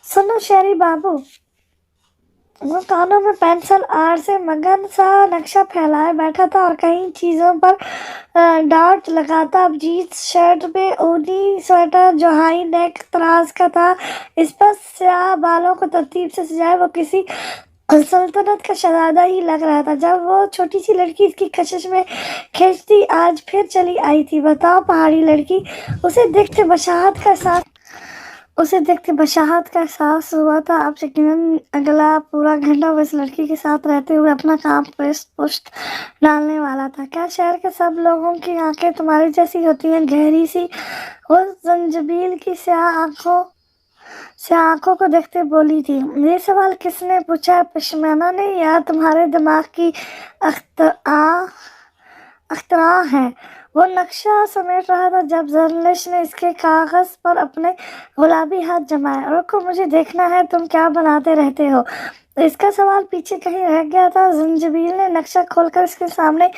सुनो शेरी बाबू। वो कानों में पेंसिल आर से मगन सा नक्शा फैलाए बैठा था और कई चीजों पर डार्ट लगाता। अब जीन्स शर्ट में ऊनी स्वेटर जो हाई नेक तराज का था, इस पर स्याह बालों को तरतीब से सजाए वो किसी सल्तनत का शहजादा ही लग रहा था। जब वो छोटी सी लड़की इसकी कशिश में खींचती आज फिर चली आई थी। बताओ पहाड़ी लड़की, उसे देखते बशाहत का एहसास हुआ था। अब यकीनन अगला पूरा घंटा वो इस लड़की के साथ रहते हुए अपना काम पुष्ट डालने वाला था। क्या शहर के सब लोगों की आंखें तुम्हारी जैसी होती हैं, गहरी सी? वो जंजबील की स्याह आंखों को देखते बोली थी। ये सवाल किसने पूछा? पश्मीना ने या तुम्हारे दिमाग की अख्तरा है? वो नक्शा समेट रहा था जब जर्नलिस्ट ने इसके कागज पर अपने गुलाबी हाथ जमाए। रुको, मुझे देखना है तुम क्या बनाते रहते हो। इसका सवाल पीछे कहीं रह गया था। जंजबील ने नक्शा खोलकर इसके सामने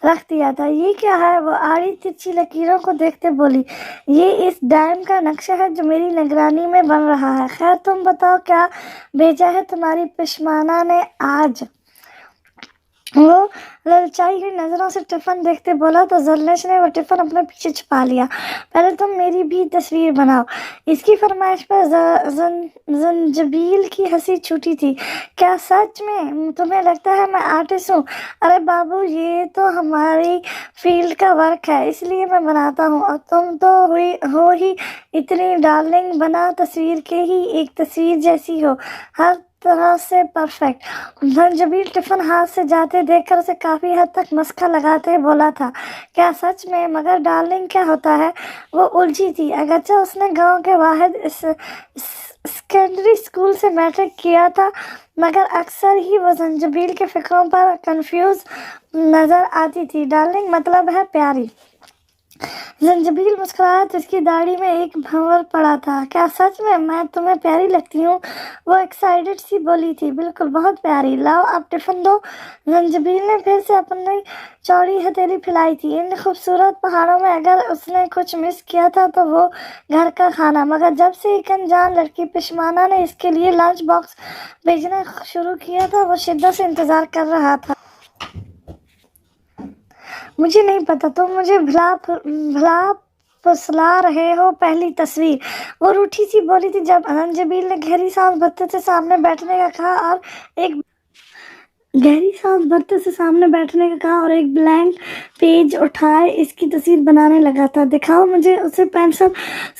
रख दिया था। ये क्या है? वो आड़ी तिरछी लकीरों को देखते बोली। ये इस डैम का नक्शा है जो मेरी निगरानी में बन रहा है। खैर तुम बताओ, क्या भेजा है तुम्हारी पश्मीना ने आज? वो ललचाई हुई नजरों से टिफिन देखते बोला तो जर्नलिस्ट ने वो टिफिन अपने पीछे छुपा लिया। पहले तुम मेरी भी तस्वीर बनाओ। इसकी फरमाइश पर जंजबील की हंसी छूटी थी। क्या सच में तुम्हें लगता है मैं आर्टिस्ट हूँ? अरे बाबू, ये तो हमारी फील्ड का वर्क है, इसलिए मैं बनाता हूँ। और तुम तो हो ही इतनी डार्लिंग, बना तस्वीर के ही एक तस्वीर जैसी हो, हर तरह से परफेक्ट। जंजबील टिफिन हाथ से जाते देखकर उसे काफी हद तक मस्का लगाते बोला था। क्या सच में? मगर डार्लिंग क्या होता है? वो उलझी थी। अगरचे उसने गांव के वाहिद सेकेंडरी स्कूल से मैट्रिक किया था, मगर अक्सर ही वो जंजबील के फिक्रों पर कंफ्यूज नजर आती थी। डार्लिंग मतलब है प्यारी। जंजबील मुस्कुराया तो इसकी दाढ़ी में एक भंवर पड़ा था। क्या सच में मैं तुम्हें प्यारी लगती हूँ? वो एक्साइटेड सी बोली थी। बिल्कुल, बहुत प्यारी। लाओ अब टिफिन दो। जंजबील ने फिर से अपनी चौड़ी हथेली फैलाई थी। इन खूबसूरत पहाड़ों में अगर उसने कुछ मिस किया था तो वो घर का खाना। मगर जब से एक अनजान लड़की पश्मीना ने इसके लिए लंच बॉक्स भेजना शुरू किया था, वो शिद्दत से इंतजार कर रहा था। मुझे नहीं पता, तुम मुझे भला फुसला रहे हो। पहली तस्वीर, वो रूठी सी बोली थी जब जंजबील ने गहरी सांस भरते से सामने बैठने का कहा और एक ब्लैंक पेज उठाए इसकी तस्वीर बनाने लगा था। दिखाओ मुझे। उसे पेंसिल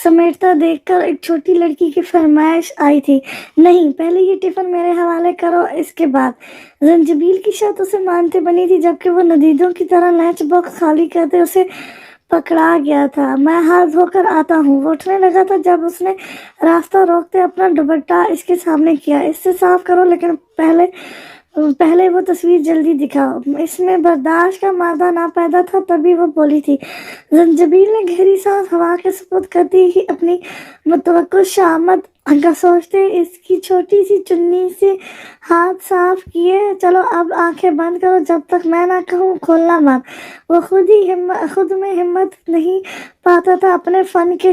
समेटता देखकर एक छोटी लड़की की फरमाइश आई थी। नहीं, पहले ये टिफिन मेरे हवाले करो, इसके बाद। जंजबील की शर्त उसे मानते बनी थी, जबकि वो नदीदों की तरह लंच बॉक्स खाली करते उसे पकड़ा गया था। मैं हाथ धोकर आता हूँ। वो उठने लगा था जब उसने रास्ता रोकते अपना दुपट्टा इसके सामने किया। इससे साफ करो, लेकिन पहले वो तस्वीर जल्दी दिखाओ। इसमें बर्दाश्त का मादा ना पैदा था, तभी वो बोली थी। जंजबील ने गहरी सांस हवा के सुपुर्द करती ही अपनी मुतवक्किल शामत का सोचते इसकी छोटी सी चुन्नी से हाथ साफ किए। चलो अब आंखें बंद करो, जब तक मैं ना कहूँ खोलना मत। वो खुद में हिम्मत नहीं पाता था अपने फन के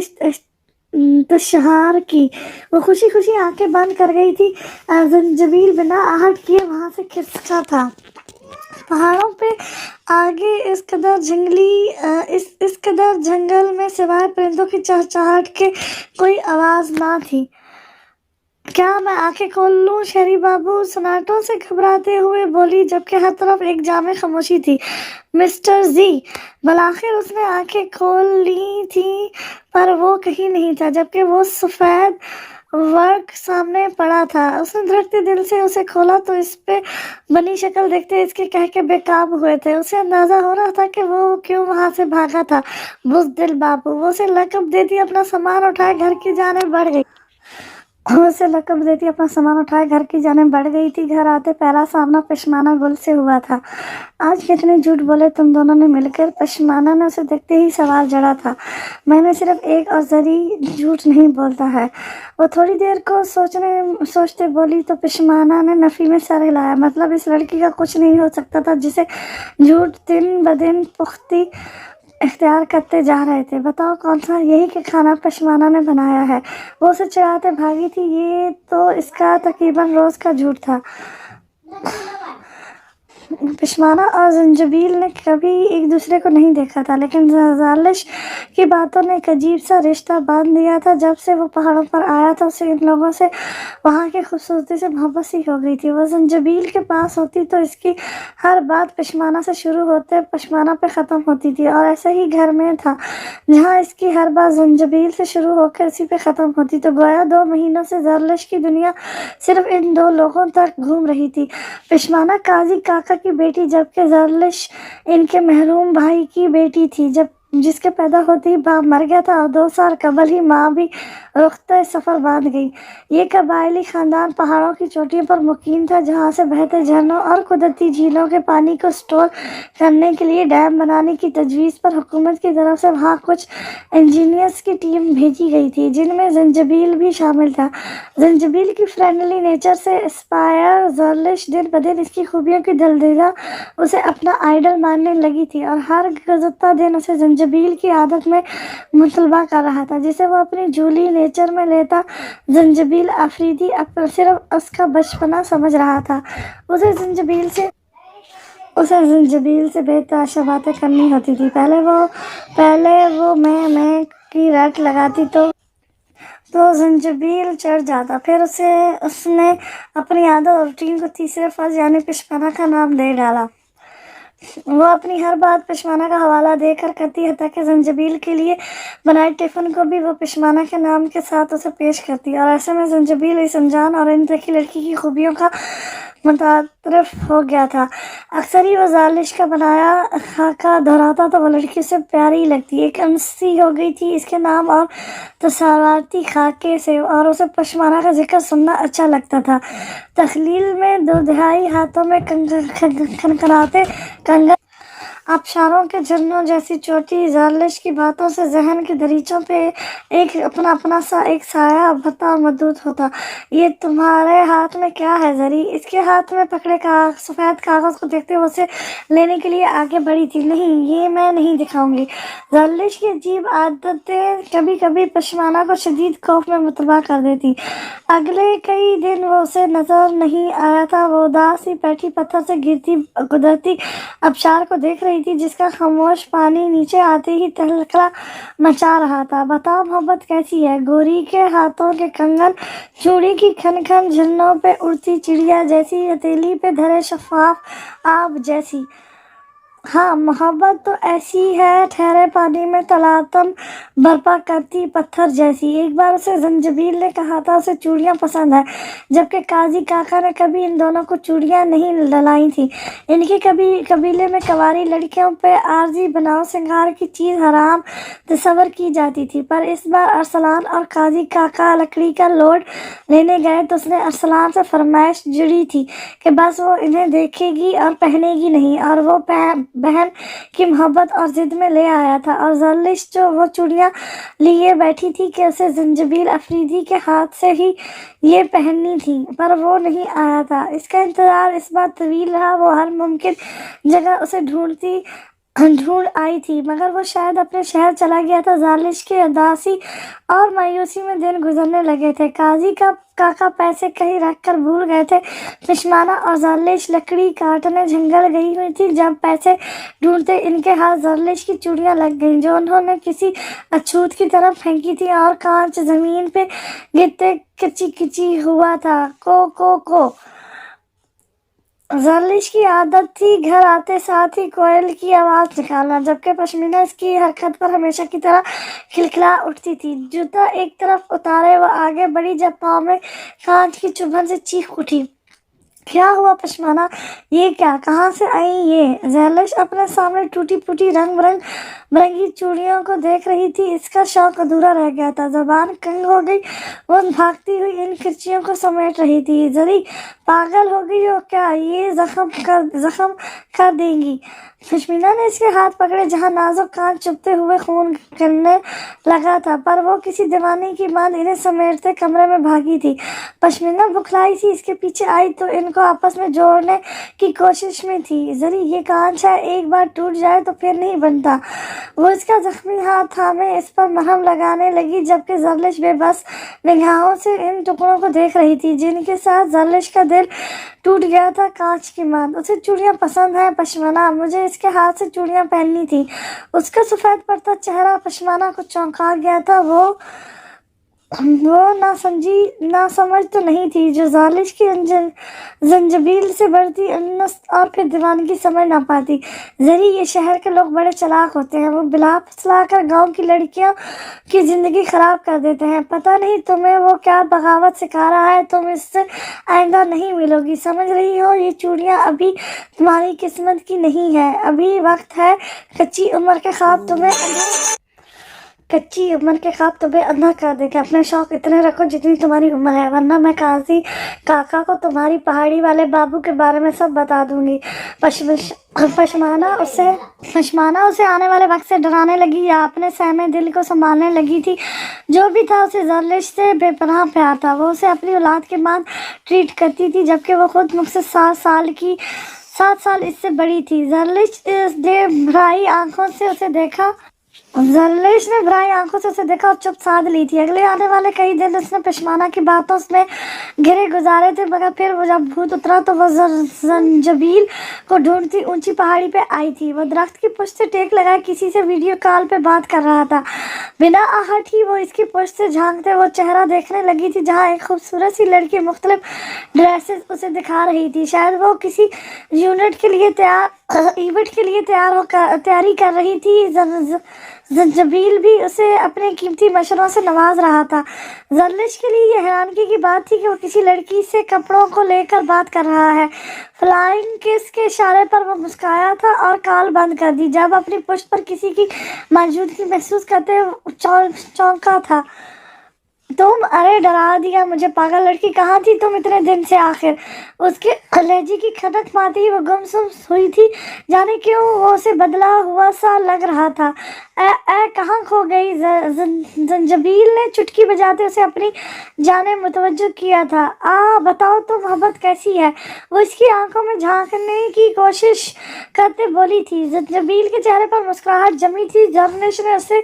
तशहार की। वो खुशी खुशी आंखें बंद कर गई थी। जंजबील बिना आहट किए वहां से खिसका था। पहाड़ों पे आगे इस कदर जंगल में सिवाय परिंदों की चहचहाट के कोई आवाज ना थी। क्या मैं आंखें खोल लूं? शेरी बाबू सन्नाटों से घबराते हुए बोली, जबकि हर तरफ एक जामे खामोशी थी। मिस्टर जी। बलाखिर उसने आंखें खोल ली थी, पर वो कहीं नहीं था, जबकि वो सफेद वर्क सामने पड़ा था। उसने धड़कते दिल से उसे खोला तो इस पे बनी शक्ल देखते इसके कह के बेकाब हुए थे। उसे अंदाजा हो रहा था कि वो क्यों वहां से भागा था। बुज़दिल बाबू। वो उसे लकब देती अपना सामान उठाए घर की जाने बढ़ गई थी। घर आते पहला सामना पश्मीना गुल से हुआ था। आज कितने झूठ बोले तुम दोनों ने मिलकर? पश्मीना ने उसे देखते ही सवाल जड़ा था। मैंने सिर्फ एक और जरी झूठ नहीं बोलता है। वो थोड़ी देर को सोचते बोली तो पश्मीना ने नफी में सर हिलाया। मतलब इस लड़की का कुछ नहीं हो सकता था जिसे झूठ दिन ब दिन اختیار کرتے جا رہے تھے۔ بتاؤ کون سا؟ یہی کہ کھانا پشمانہ نے بنایا ہے۔ وہ اسے چڑھاتے بھاگی تھی۔ یہ تو اس کا تقریباً روز کا جھوٹ تھا۔ پشمانہ اور زنجبیل نے کبھی ایک دوسرے کو نہیں دیکھا تھا، لیکن زالش کی باتوں نے ایک عجیب سا رشتہ باندھ دیا تھا۔ جب سے وہ پہاڑوں پر آیا تھا اسے ان لوگوں سے، وہاں کی خوبصورتی سے محبت سی ہو گئی تھی۔ وہ زنجبیل کے پاس ہوتی تو اس کی ہر بات پشمانہ سے شروع ہوتے پشمانہ پہ ختم ہوتی تھی، اور ایسا ہی گھر میں تھا جہاں اس کی ہر بات زنجبیل سے شروع ہو کر اسی پہ ختم ہوتی، تو گویا 2 مہینوں سے زالش کی دنیا صرف ان 2 لوگوں تک گھوم رہی تھی، پشمانہ قاضی کاکا کی بیٹی، جبکہ زالش ان کے محروم بھائی کی بیٹی تھی جس کے پیدا ہوتے ہی باپ مر گیا تھا، اور 2 سال قبل ہی ماں بھی رختِ سفر باندھ گئی۔ یہ قبائلی خاندان پہاڑوں کی چوٹیوں پر مقیم تھا، جہاں سے بہتے جھرنوں اور قدرتی جھیلوں کے پانی کو اسٹور کرنے کے لیے ڈیم بنانے کی تجویز پر حکومت کی طرف سے وہاں کچھ انجینئرز کی ٹیم بھیجی گئی تھی، جن میں زنجبیل بھی شامل تھا۔ زنجبیل کی فرینڈلی نیچر سے انسپائر زالش دن بدن اس کی خوبیوں کی دلدلہ اسے اپنا آئیڈل ماننے لگی تھی، اور ہر گزرتا دن اسے زنجبیل کی عادت میں مطالبہ کر رہا تھا، جسے وہ اپنی جولی نیچر میں لیتا۔ زنجبیل آفریدی صرف اس کا بچپنا سمجھ رہا تھا۔ اسے زنجبیل سے بے تحاشا باتیں کرنی ہوتی تھی۔ پہلے وہ میں کی رٹ لگاتی تو زنجبیل چڑھ جاتا، پھر اس نے اپنی عادت اور روٹین کو تیسرے فرد یعنی پشمانہ کا نام دے ڈالا۔ وہ اپنی ہر بات پشمانہ کا حوالہ دے کر کرتی، حتیٰ کہ زنجبیل کے لیے بنائے ٹفن کو بھی وہ پشمانہ کے نام کے ساتھ اسے پیش کرتی، اور ایسے میں زنجبیل اس انجان اور انتکھی لڑکی کی خوبیوں کا متعارف ہو گیا تھا۔ اکثر ہی وہ زالش کا بنایا خاکہ دہراتا تو وہ لڑکی اسے پیاری لگتی، ایک انسی ہو گئی تھی اس کے نام اور تصوراتی خاکے سے، اور اسے پشمانہ کا ذکر سننا اچھا لگتا تھا۔ تخلیل میں 2 دہائی ہاتھوں میں کھنکھناتے کنگن، آبشاروں کے جھرنوں جیسی چوٹی، زالش کی باتوں سے ذہن کے دریچوں پہ ایک اپنا سا ایک سایہ ابھرتا اور مضبوط ہوتا۔ یہ تمہارے ہاتھ میں کیا ہے زری؟ اس کے ہاتھ میں پکڑے سفید کاغذ کو دیکھتے وہ اسے لینے کے لیے آگے بڑھی تھی۔ نہیں، یہ میں نہیں دکھاؤں گی۔ زالش کی عجیب عادتیں کبھی کبھی پشمانہ کو شدید خوف میں مبتلا کر دیتی۔ اگلے کئی دن وہ اسے نظر نہیں آیا تھا۔ وہ اداس سی بیٹھی پتھر سے گرتی قدرتی آبشار کو دیکھ رہی تھی، جس کا خاموش پانی نیچے آتے ہی تلخلا مچا رہا تھا۔ بتاؤ محبت کیسی ہے؟ گوری کے ہاتھوں کے کنگن، چوڑی کی کھن کھن، جھرنوں پہ اڑتی چڑیا جیسی، ریتیلی پہ دھرے شفاف آب جیسی۔ ہاں، محبت تو ایسی ہے، ٹھہرے پانی میں تلاطم برپا کرتی پتھر جیسی۔ ایک بار اسے زنجبیل نے کہا تھا اسے چوڑیاں پسند ہیں، جبکہ قاضی کاکا نے کبھی ان دونوں کو چوڑیاں نہیں ڈلائی تھیں۔ ان کے قبیلے میں کنواری لڑکیوں پہ عارضی بناؤ سنگار کی چیز حرام تصور کی جاتی تھی، پر اس بار ارسلان اور قاضی کاکا لکڑی کا لوڈ لینے گئے تو اس نے ارسلان سے فرمائش جڑی تھی کہ بس وہ انہیں دیکھے گی اور پہنے گی نہیں، اور وہ بہن کی محبت اور ضد میں لے آیا تھا، اور زالش جو وہ چوڑیاں لیے بیٹھی تھی کہ اسے زنجبیل آفریدی کے ہاتھ سے ہی یہ پہننی تھی، پر وہ نہیں آیا تھا۔ اس کا انتظار اس بار طویل رہا۔ وہ ہر ممکن جگہ اسے ڈھونڈ آئی تھی، مگر وہ شاید اپنے شہر چلا گیا تھا۔ زالش کے اداسی اور مایوسی میں دن گزرنے لگے تھے۔ قاضی کاکا پیسے کہیں رکھ کر بھول گئے تھے۔ پشمانہ اور زالش لکڑی کاٹنے جنگل گئی ہوئی تھی۔ جب پیسے ڈھونڈتے ان کے ہاتھ زالش کی چوڑیاں لگ گئیں، جو انہوں نے کسی اچھوت کی طرف پھینکی تھی، اور کانچ زمین پہ گرتے کچی کچی ہوا تھا۔ کو زالش کی عادت تھی گھر آتے ساتھ ہی کوئل کی آواز نکالنا، جبکہ پشمینہ اس کی حرکت پر ہمیشہ کی طرح کھلکھلا اٹھتی تھی۔ جوتا ایک طرف اتارے وہ آگے بڑھی، جب پاؤں میں کانچ کی چبھن سے چیخ اٹھی۔ کیا ہوا پشمانہ؟ یہ کیا؟ کہاں سے آئی یہ؟ زالش اپنے سامنے ٹوٹی پھوٹی رنگ برنگی چوڑیوں کو دیکھ رہی تھی۔ اس کا شوق ادھورا رہ گیا تھا، زبان کنگ ہو گئی۔ وہ بھاگتی ہوئی ان کرچیوں کو سمیٹ رہی تھی۔ زری پاگل ہو گئی ہو کیا؟ یہ زخم کر دیں گی۔ پشمینہ نے اس کے ہاتھ پکڑے جہاں نازک کانچ چبھتے ہوئے خون گرنے لگا تھا، پر وہ کسی دیوانی کی ماند انہیں سمیٹتے کمرے میں بھاگی تھی۔ پشمینہ بکھلائی سی اس کے پیچھے آئی تو ان کو को आपस में जोड़ने की कोशिश में थी। जरी ये कांच है, एक बार टूट जाए तो फिर नहीं बनता। वो इसका जख्मी हाथ थामे इस पर मरहम लगाने लगी, जबकि जरलिश बेबस निगाहों से इन टुकड़ों को देख रही थी जिनके साथ जरलिश का दिल टूट गया था कांच की मांद। उसे चूड़ियाँ पसंद हैं पशमाना, मुझे इसके हाथ से चूड़ियाँ पहननी थी। उसका सफ़ेद पड़ता चेहरा पशमाना को चौंका गया था। वो ना समझ तो नहीं थी जो जालिश की जंजबील से बढ़ती उन्नस और फिर दीवानगी समझ ना पाती। जरी ये शहर के लोग बड़े चालाक होते हैं, वो बिला फुसला कर गाँव की लड़कियों की ज़िंदगी ख़राब कर देते हैं। पता नहीं तुम्हें वो क्या बगावत सिखा रहा है, तुम इससे आइंदा नहीं मिलोगी। समझ रही हो, ये चूड़ियाँ अभी तुम्हारी किस्मत की नहीं है, अभी वक्त है। कच्ची उम्र के ख्वाब तुम्हें अंधा कर देगा। अपने शौक इतने रखो जितनी तुम्हारी उम्र है, वरना मैं काजी काका को तुम्हारी पहाड़ी वाले बाबू के बारे में सब बता दूंगी। पशमाना उसे आने वाले वक्त से डराने लगी या अपने सहमे दिल को संभालने लगी थी। जो भी था, उसे जरलिश से बेपनाह प्यार था। वो उसे अपनी औलाद के मान ट्रीट करती थी, जबकि वो खुद मुझसे 7 साल इससे बड़ी थी। जरलिश ने भराई आंखों से उसे देखा और चुप साध ली थी। अगले आने वाले कई दिन उसने पशमाना की बातों में घिरे गुजारे थे, मगर फिर वो जब भूत उतरा तो वो जंजबील को ढूंढती ऊंची पहाड़ी पे आई थी। वो दरख्त की पुष्ट से टेक लगाए किसी से वीडियो कॉल पे बात कर रहा था। बिना आहट ही वो इसकी पुष्ट से झांकते वो चेहरा देखने लगी थी जहाँ एक खूबसूरत सी लड़की मुख्तलिफ ड्रेसेस उसे दिखा रही थी। शायद वो किसी इवेंट के लिए तैयारी कर रही थी। जंजबील भी उसे अपने कीमती मशवरों से नवाज रहा था। जरलिश के लिए यह हैरानगी की बात थी कि वो किसी लड़की से कपड़ों को लेकर बात कर रहा है। फ्लाइंग किस के इशारे पर वो मुस्कुराया था और कॉल बंद कर दी। जब अपनी पुष्ट पर किसी की मौजूदगी महसूस करते चौंका था। तुम, अरे डरा दिया मुझे, पागल लड़की, कहाँ थी तुम इतने दिन से? आखिर उसके कलेजी की खटक पाती ही वो गुमसुम हुई थी। जाने क्यों वो उसे बदला हुआ सा लग रहा था। कहाँ खो गई? जंजबील ने चुटकी बजाते उसे अपनी जाने मुतवज्जो किया था। बताओ तो, मोहब्बत कैसी है? वो इसकी आंखों में झांकने की कोशिश करते बोली थी। जंजबील के चेहरे पर मुस्कुराहट जमी थी। जरलिश ने उसे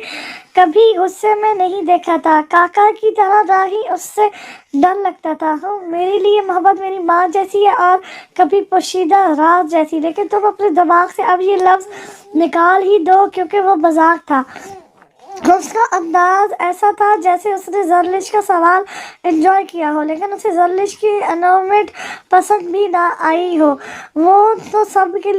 कभी गुस्से में नहीं देखा था, काका की तरह ना ही उससे डर लगता था। मेरे लिए मोहब्बत मेरी माँ जैसी है और कभी पोशीदा राज जैसी। लेकिन तुम अपने दिमाग से अब ये लफ्ज़ निकाल ही दो, क्योंकि वो मजाक था। उसका अंदाज ऐसा था जैसे उसने जरलिश का सवाल एंजॉय किया हो, लेकिन उसे जरलिश की एनवायरनमेंट पसंद भी ना आई हो। वो तो सबके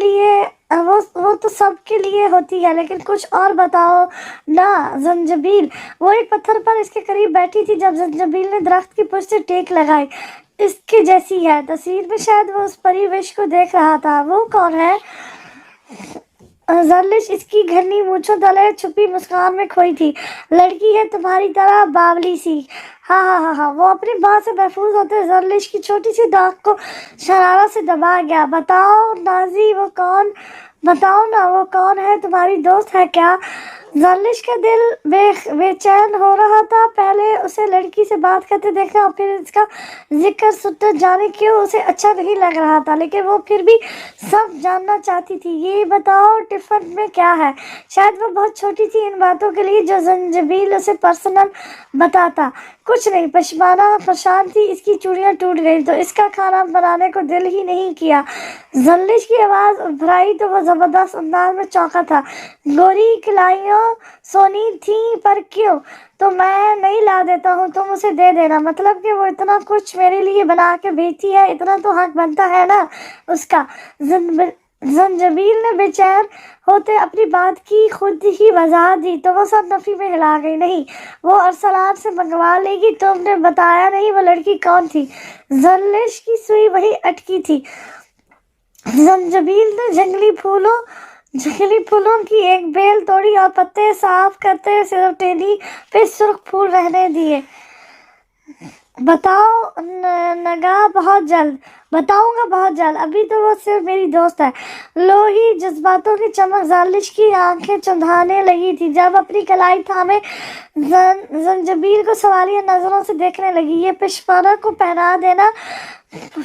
लिए होती है, लेकिन कुछ और बताओ ना जंजबील। वो एक पत्थर पर इसके करीब बैठी थी जब जंजबील ने दरख्त की पुष्ट से टेक लगाई। इसके जैसी है। तस्वीर में शायद वो उस परिवेश को देख रहा था। वो कौन है? जरलिश इसकी घनी मूंछों तले छुपी मुस्कान में खोई थी। लड़की है तुम्हारी तरह, बावली सी। हाँ। वो अपनी बात से महफूज होते जरलिश की छोटी सी दाग को शरारत से दबा गया। बताओ नाजी, वो कौन है? तुम्हारी दोस्त है क्या? जरलिश का दिल बेचैन हो रहा था। पहले उसे लड़की से बात करते देखा और फिर इसका जिक्र सुनते जाने क्यों उसे अच्छा नहीं लग रहा था, लेकिन वो फिर भी सब जानना चाहती थी। ये बताओ टिफिन में क्या है? शायद वो बहुत छोटी थी इन बातों के लिए जो जंजबील उसे पर्सनल बताता। कुछ नहीं, पशमाना परेशान थी, इसकी चूड़ियाँ टूट गई तो इसका खाना बनाने को दिल ही नहीं किया। जरलिश की आवाज़ उभराई तो वो ज़बरदस्त अंदाज में चौंका था। गोरी कलाइयों सोनी थी, पर क्यों? तो मैं नहीं ला देता हूँ, तुम उसे दे देना। मतलब कि वो इतना कुछ मेरे लिए बना के भेजती है, इतना तो हक बनता है ना उसका। जंजबील ने बेचैन होते अपनी बात की खुद ही वजाहत दी तो वो सब नफी में हिला गई। नहीं, वो अरसलान से मंगवा लेगी। तुमने बताया नहीं वो लड़की कौन थी? जरलिश की सुई वही अटकी थी। जंजबील ने जंगली फूलों की एक बेल तोड़ी और पत्ते साफ करते सिर्फ टेली पे सुर्ख फूल रहने दिए। बताओ नगा, बहुत जल्द बताऊंगा बहुत जल्द, अभी तो वो सिर्फ मेरी दोस्त है। लोही जज्बातों की चमक जालिश की आंखें चुंधाने लगी थी जब अपनी कलाई थामे जंजबील को सवालिया नजरों से देखने लगी। ये पिशवाना को पहना देना,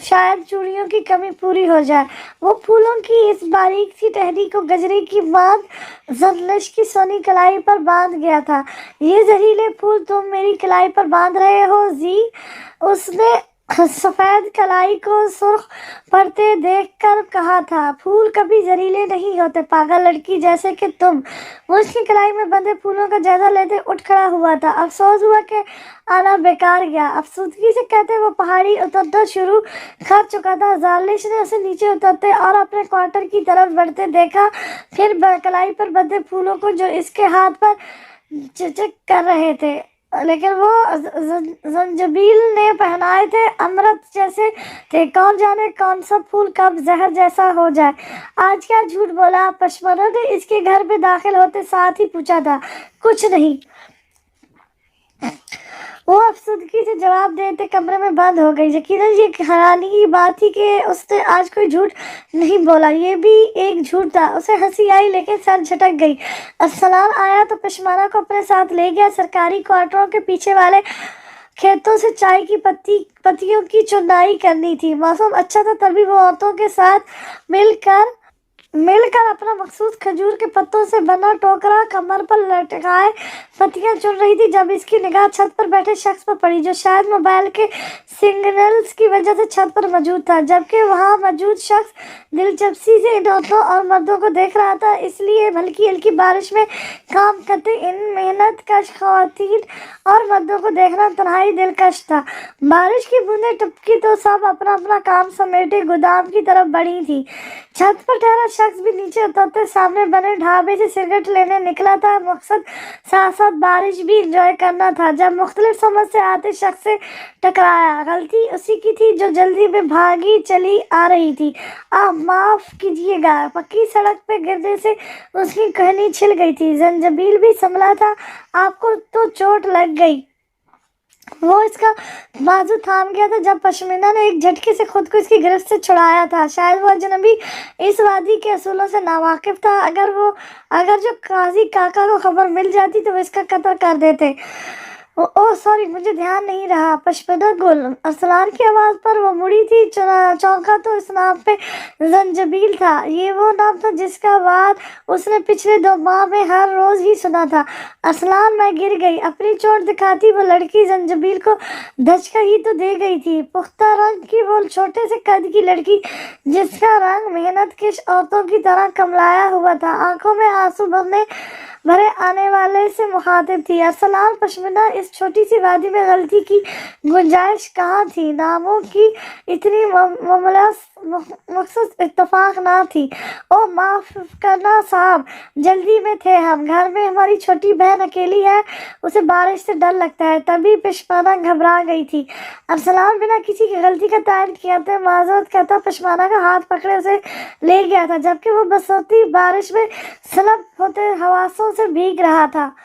शायद चूड़ियों की कमी पूरी हो जाए। वो फूलों की इस बारीक सी टहनी को गजरे की बांध जरलिश की सोनी कलाई पर बांध गया था। ये जहरीले फूल तुम मेरी कलाई पर बांध रहे हो जी? उसने सफेद कलाई को सुर्ख पड़ते देखकर कहा था। फूल कभी जहरीले नहीं होते पागल लड़की, जैसे कि तुम। वो उसकी कलाई में बंधे फूलों का जायजा लेते उठ खड़ा हुआ था। अफसोस हुआ कि आना बेकार गया। अफसुदगी से कहते वो पहाड़ी उतरना शुरू कर चुका था। जालिश ने उसे नीचे उतरते और अपने क्वार्टर की तरफ बढ़ते देखा, फिर कलाई पर बंधे फूलों को जो इसके हाथ पर चिचक कर रहे थे, लेकिन वो जंजबील ने पहनाए थे, अमृत जैसे थे। कौन जाने कौन सा फूल कब जहर जैसा हो जाए। आज क्या झूठ बोला? पशमना ने इसके घर में दाखिल होते साथ ही पूछा था। कुछ नहीं, वो अफसुदगी से जवाब देते कमरे में बंद हो गई। यकीनन ये हैरानी की बात थी कि उसने आज कोई झूठ नहीं बोला। ये भी एक झूठ था। उसे हंसी आई लेकिन सर झटक गई। अस्सलाम आया तो पशमाना को अपने साथ ले गया। सरकारी क्वार्टरों के पीछे वाले खेतों से चाय की पत्तियों की चुनाई करनी थी। मौसम अच्छा था, तभी वो औरतों के साथ मिलकर अपना मखसूस खजूर के पत्तों से बना टोकरा कमर पर लटकाए पत्तियां चुन रही थी जब इसकी निगाह छत पर बैठे शख्स पर पड़ी, जो शायद मोबाइल के सिग्नल्स की वजह से छत पर मौजूद था। जबकि वहां मौजूद शख्स दिलचस्पी से इन औरतों और मर्दों को देख रहा था, इसलिए हल्की हल्की बारिश में काम करते इन मेहनत कश खवातीन और मर्दों को देखना तन्हाई दिलकश था। बारिश की बूंदें टपकी तो सब अपना अपना काम समेटे गोदाम की तरफ बढ़ी थी। छत पर ठहरा शख्स भी नीचे उतरते सामने बने ढाबे से सिगरेट लेने निकला था। मकसद साथ साथ बारिश भी एंजॉय करना था। जब मुख्तलिफ समझ से आते शख्स से टकराया। गलती उसी की थी जो जल्दी में भागी चली आ रही थी। आप माफ कीजिएगा, पक्की सड़क पे गिरने से उसकी कहनी छिल गई थी। जंजबील भी संभला था। आपको तो चोट लग गई। वो इसका बाजू थाम गया था जब पश्मीना ने एक झटके से खुद को इसकी गिरफ्त से छुड़ाया था। शायद वो अजनबी इस वादी के असूलों से नावाकिफ था। अगर जो काजी काका को खबर मिल जाती तो वो इसका कत्ल कर देते। ओह सॉरी, मुझे ध्यान नहीं रहा। पशमीना गुल। अरसलान की आवाज़ पर वो मुड़ी थी। चौंका तो इस नाम पे जंजबील था। ये वो नाम था जिसका बाद उसने पिछले 2 माह में हर रोज़ ही सुना था। अरसलान, मैं गिर गई। अपनी चोट दिखाती वो लड़की जंजबील को धचका ही तो दे गई थी। पुख्ता रंग की वो छोटे से कद की लड़की जिसका रंग मेहनत कश औरतों की तरह कमलाया हुआ था, आंखों में आंसू भरे आने वाले से मुखातिब थी। अरसलान, पश्मीना, इस छोटी सी वादी में गलती की गुंजाइश कहाँ थी? नामों की इतनी मखसूस इत्तफाक ना थी। ओ माफ करना साहब, जल्दी में थे हम। घर में हमारी छोटी बहन अकेली है, उसे बारिश से डर लगता है। तभी पशमाना घबरा गई थी। अरसलान बिना किसी की गलती का तायद किए माजरत कहता पशमाना का हाथ पकड़े उसे ले गया था, जबकि वो बरसाती बारिश में सलब होते हवासों से भीग रहा था।